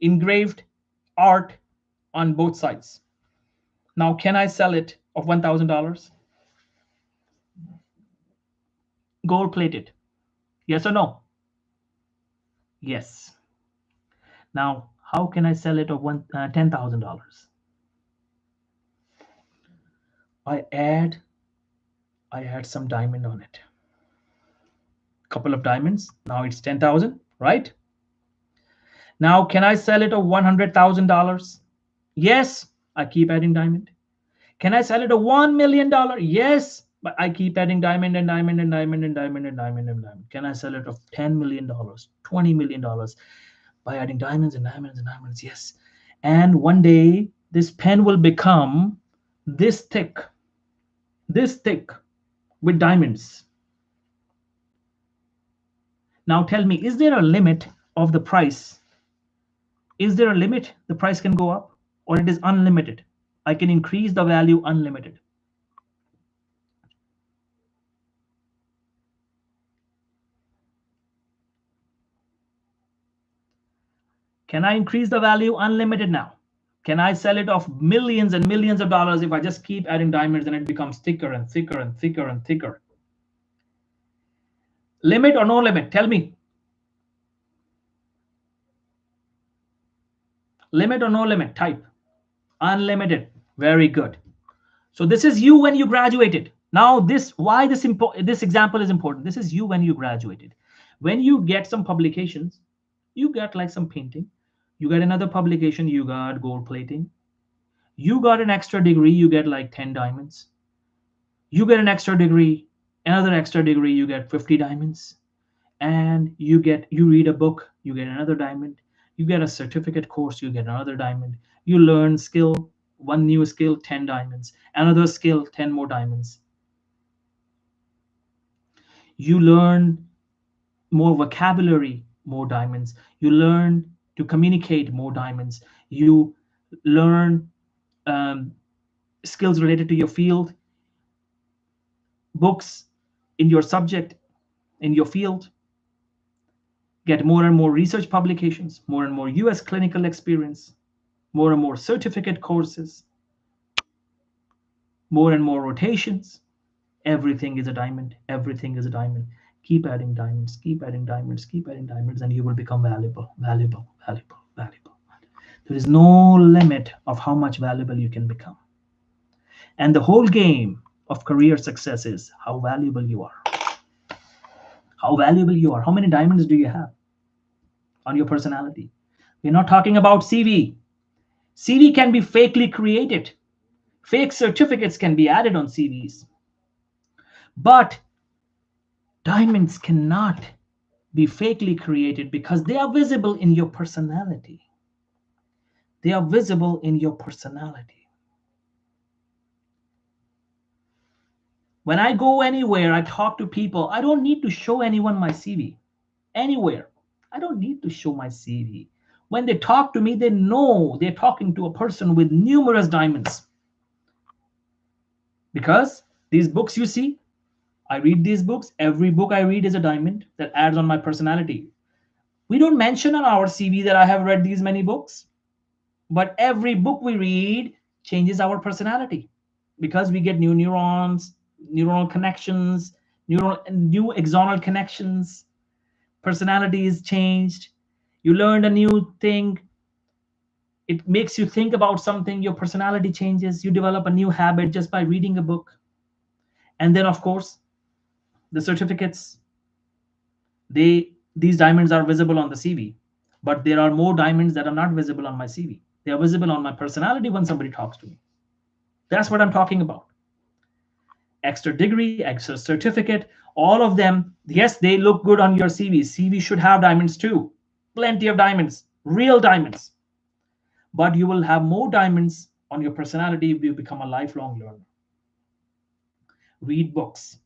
engraved art on both sides. Now can I sell it of $1,000? Gold plated. Yes or no? Yes. Now, how can I sell it of $10,000? I add some diamond on it. Couple of diamonds. Now it's 10,000, right? Now, can I sell it at $100,000? Yes, I keep adding diamond. Can I sell it at $1 million? Yes, but I keep adding diamond and diamond and diamond and diamond and diamond and diamond. Can I sell it at $10 million, $20 million by adding diamonds and diamonds and diamonds? Yes. And one day, this pen will become this thick with diamonds. Now tell me, is there a limit of the price? Is there a limit the price can go up, or it is unlimited? I can increase the value unlimited. Can I increase the value unlimited now? Can I sell it of millions and millions of dollars if I just keep adding diamonds and it becomes thicker and thicker and thicker and thicker? Limit or no limit? Tell me. Limit or no limit? Type. Unlimited. Very good. So this is you when you graduated. Now why this example is important. This is you when you graduated. When you get some publications, you get like some painting. You get another publication, you got gold plating. You got an extra degree, you get like 10 diamonds. You get an extra degree, another extra degree, you get 50 diamonds. And you read a book, you get another diamond. You get a certificate course, you get another diamond. You learn skill, one new skill, 10 diamonds. Another skill, 10 more diamonds. You learn more vocabulary, more diamonds. You learn to communicate, more diamonds. You learn skills related to your field, books in your subject, in your field. Get more and more research publications, more and more US clinical experience, more and more certificate courses, more and more rotations. Everything is a diamond. Everything is a diamond. Keep adding diamonds, keep adding diamonds, keep adding diamonds, and you will become valuable, valuable, valuable, valuable. There is no limit of how much valuable you can become. And the whole game of career success is how valuable you are. How valuable you are. How many diamonds do you have on your personality? We're not talking about CV. CV can be fakely created. Fake certificates can be added on CVs. But diamonds cannot be fakely created because they are visible in your personality. They are visible in your personality. When I go anywhere, I talk to people, I don't need to show anyone my CV. Anywhere, I don't need to show my CV. When they talk to me, they know they're talking to a person with numerous diamonds. Because these books you see, I read these books. Every book I read is a diamond that adds on my personality. We don't mention on our CV that I have read these many books, but every book we read changes our personality. because we get new neurons, neuronal connections, new axonal connections. Personality is changed. You learned a new thing. It makes you think about something. Your personality changes. You develop a new habit just by reading a book. And then, of course, the certificates. These diamonds are visible on the CV, but there are more diamonds that are not visible on my CV. They are visible on my personality when somebody talks to me. That's what I'm talking about. Extra degree, extra certificate, all of them, yes, they look good on your CV. CV should have diamonds too. Plenty of diamonds, real diamonds. But you will have more diamonds on your personality if you become a lifelong learner. Read books,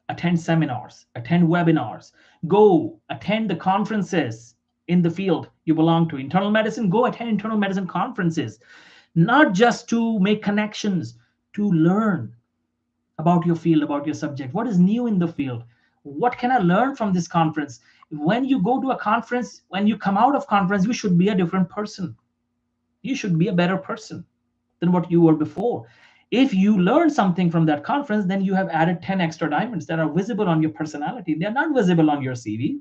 attend seminars, attend webinars, go attend the conferences in the field you belong to. Internal medicine, go attend internal medicine conferences, not just to make connections, to learn about your field, about your subject. What is new in the field? What can I learn from this conference? When you go to a conference, when you come out of conference, you should be a different person. You should be a better person than what you were before. If you learn something from that conference, then you have added 10 extra diamonds that are visible on your personality. They're not visible on your CV.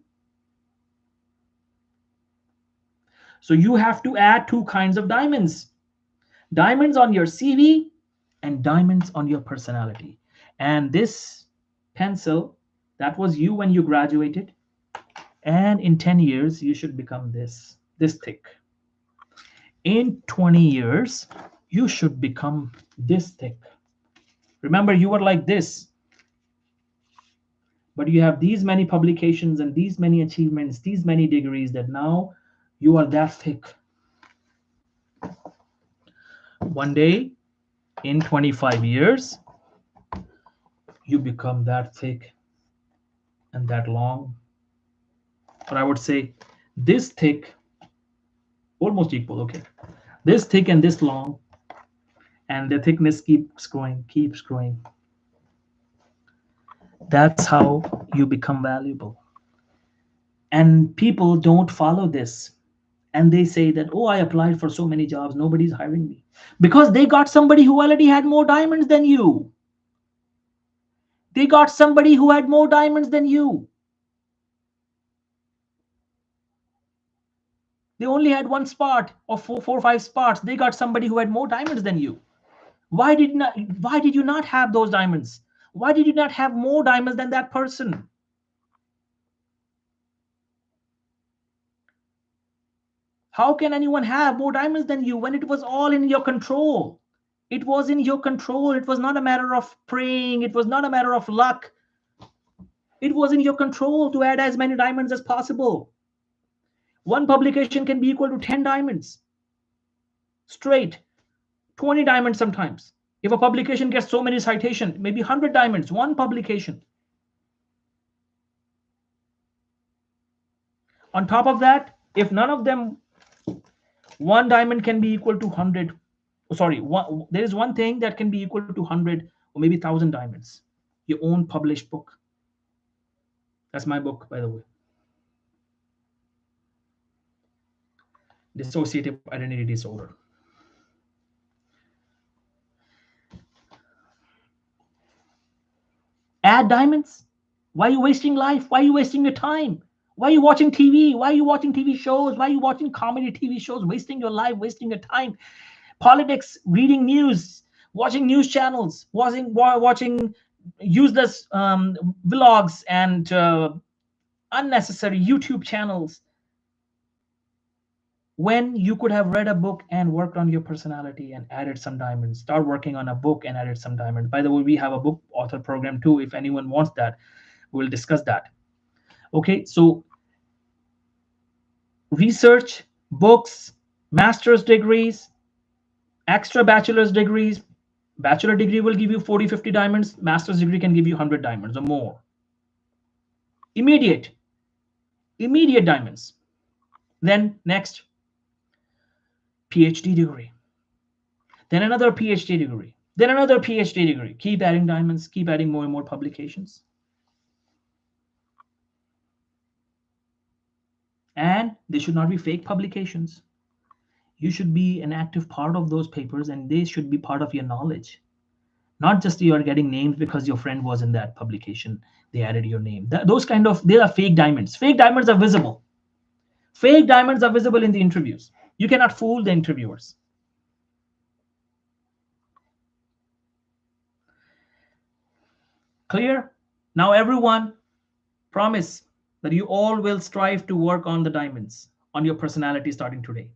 So you have to add two kinds of diamonds: diamonds on your CV and diamonds on your personality. And this pencil, that was you when you graduated. And in 10 years, you should become this thick. In 20 years, you should become this thick. Remember, you were like this, but you have these many publications and these many achievements, these many degrees, that now you are that thick. One day, in 25 years, you become that thick and that long. Or I would say this thick, almost equal, okay. This thick and this long, and the thickness keeps growing, keeps growing. That's how you become valuable. And people don't follow this. And they say that, oh, I applied for so many jobs, nobody's hiring me. Because they got somebody who already had more diamonds than you. They got somebody who had more diamonds than you. They only had one spot or four or five spots. They got somebody who had more diamonds than you. Why did you not have those diamonds? Why did you not have more diamonds than that person? How can anyone have more diamonds than you when it was all in your control? It was in your control. It was not a matter of praying. It was not a matter of luck. It was in your control to add as many diamonds as possible. One publication can be equal to 10 diamonds. Straight. 20 diamonds sometimes. If a publication gets so many citations, maybe 100 diamonds, one publication. On top of that, if none of them, one diamond can be equal to 100. Sorry, there is one thing that can be equal to 100 or maybe 1,000 diamonds. Your own published book. That's my book, by the way. Dissociative identity disorder. Add diamonds. Why are you wasting life? Why are you wasting your time? Why are you watching TV? Why are you watching TV shows? Why are you watching comedy TV shows? Wasting your life, wasting your time. Politics, reading news, watching news channels, watching useless vlogs and unnecessary YouTube channels, when you could have read a book and worked on your personality and added some diamonds. Start working on a book and added some diamonds. By the way, we have a book author program too. If anyone wants that, we'll discuss that. Okay, so research, books, master's degrees, extra bachelor's degrees. Bachelor degree will give you 40, 50 diamonds. Master's degree can give you 100 diamonds or more. Immediate diamonds. Then next, PhD degree. Then another PhD degree. Then another PhD degree. Keep adding diamonds, keep adding more and more publications. And they should not be fake publications. You should be an active part of those papers and they should be part of your knowledge. Not just you are getting named because your friend was in that publication, they added your name. Those kind of, they are fake diamonds. Fake diamonds are visible. Fake diamonds are visible in the interviews. You cannot fool the interviewers. Clear? Now everyone, promise that you all will strive to work on the diamonds, on your personality starting today.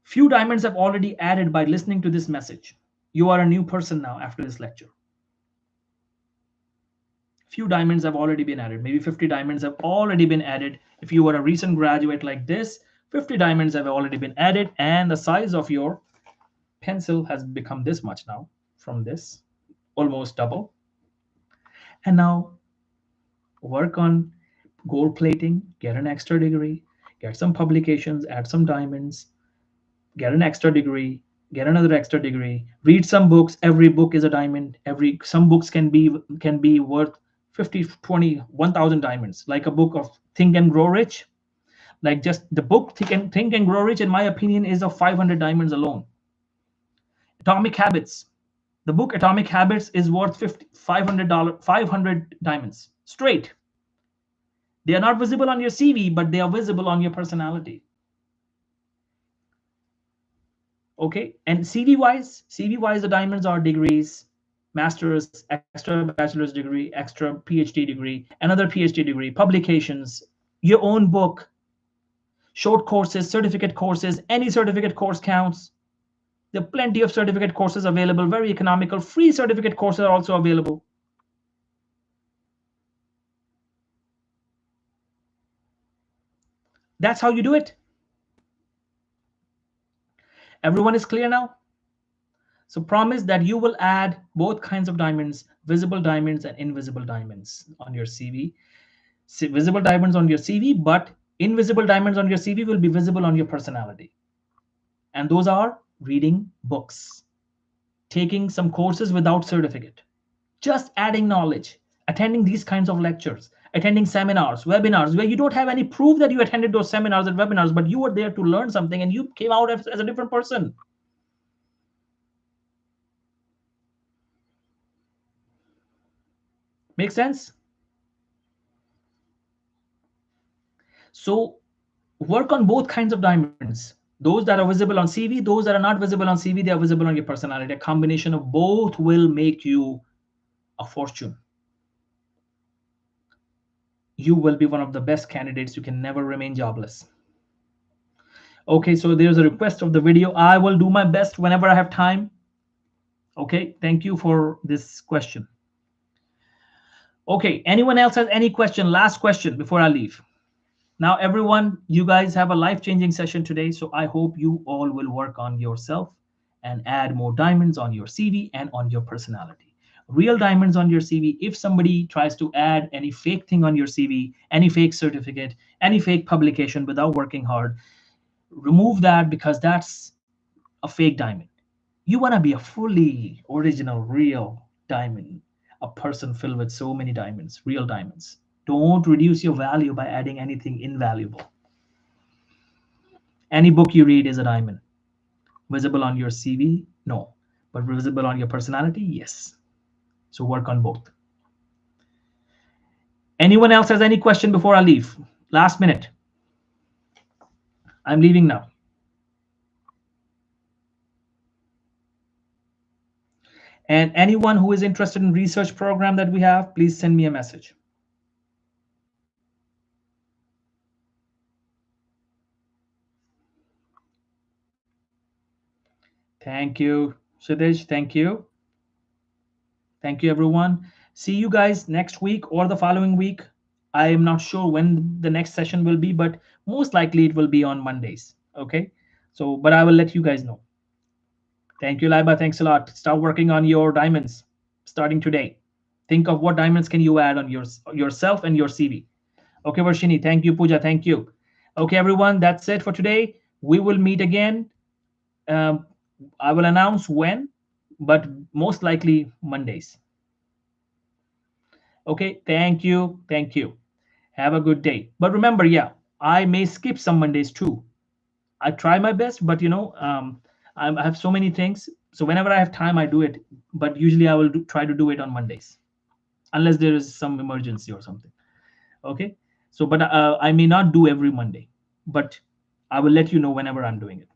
Few diamonds have already added by listening to this message. You are a new person now after this lecture. Few diamonds have already been added. Maybe 50 diamonds have already been added. If you were a recent graduate like this, 50 diamonds have already been added, and the size of your pencil has become this much now from this, almost double. And now work on gold plating, get an extra degree, get some publications, add some diamonds, get an extra degree, get another extra degree, read some books. Every book is a diamond. Some books can be worth 50, 20, 1,000 diamonds, like a book of Think and Grow Rich. Like just the book Think and Grow Rich, in my opinion, is of 500 diamonds alone. Atomic Habits. The book Atomic Habits is worth $500 diamonds straight. They are not visible on your CV, but they are visible on your personality. Okay, and CV-wise, the diamonds are degrees, master's, extra bachelor's degree, extra PhD degree, another PhD degree, publications, your own book, short courses, certificate courses. Any certificate course counts. There are plenty of certificate courses available, very economical. Free certificate courses are also available. That's how you do it. Everyone is clear now? So promise that you will add both kinds of diamonds, visible diamonds and invisible diamonds on your CV. Visible diamonds on your CV, but invisible diamonds on your CV will be visible on your personality. And those are reading books, taking some courses without certificate, just adding knowledge, attending these kinds of lectures, attending seminars, webinars, where you don't have any proof that you attended those seminars and webinars, but you were there to learn something and you came out as a different person. Make sense? So work on both kinds of diamonds. Those that are visible on CV, those that are not visible on CV, they are visible on your personality. A combination of both will make you a fortune. You will be one of the best candidates. You can never remain jobless. Okay, so there's a request of the video. I will do my best whenever I have time. Okay, thank you for this question. Okay, anyone else has any question? Last question before I leave. Now, everyone, you guys have a life-changing session today, so I hope you all will work on yourself and add more diamonds on your CV and on your personality. Real diamonds on your CV. If somebody tries to add any fake thing on your CV, any fake certificate, any fake publication without working hard, remove that, because that's a fake diamond. You want to be a fully original, real diamond, a person filled with so many diamonds, real diamonds. Don't reduce your value by adding anything invaluable. Any book you read is a diamond. Visible on your CV? No. But visible on your personality? Yes. So work on both. Anyone else has any question before I leave? Last minute. I'm leaving now. And anyone who is interested in research program that we have, please send me a message. Thank you, Sidej. Thank you. Thank you, everyone. See you guys next week or the following week. I am not sure when the next session will be, but most likely it will be on Mondays. Okay. So, but I will let you guys know. Thank you, Laiba. Thanks a lot. Start working on your diamonds starting today. Think of what diamonds can you add on yourself and your CV. Okay, Varshini. Thank you, Pooja. Thank you. Okay, everyone. That's it for today. We will meet again. I will announce when, but most likely Mondays. Okay, thank you. Thank you. Have a good day. But remember, yeah, I may skip some Mondays too. I try my best, but I have so many things. So whenever I have time, I do it. But usually I will try to do it on Mondays, unless there is some emergency or something. Okay. So, but I may not do every Monday, but I will let you know whenever I'm doing it.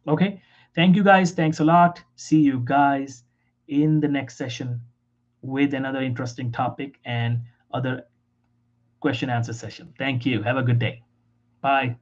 Okay. Thank you guys. Thanks a lot. See you guys in the next session with another interesting topic and other question answer session. Thank you. Have a good day. Bye.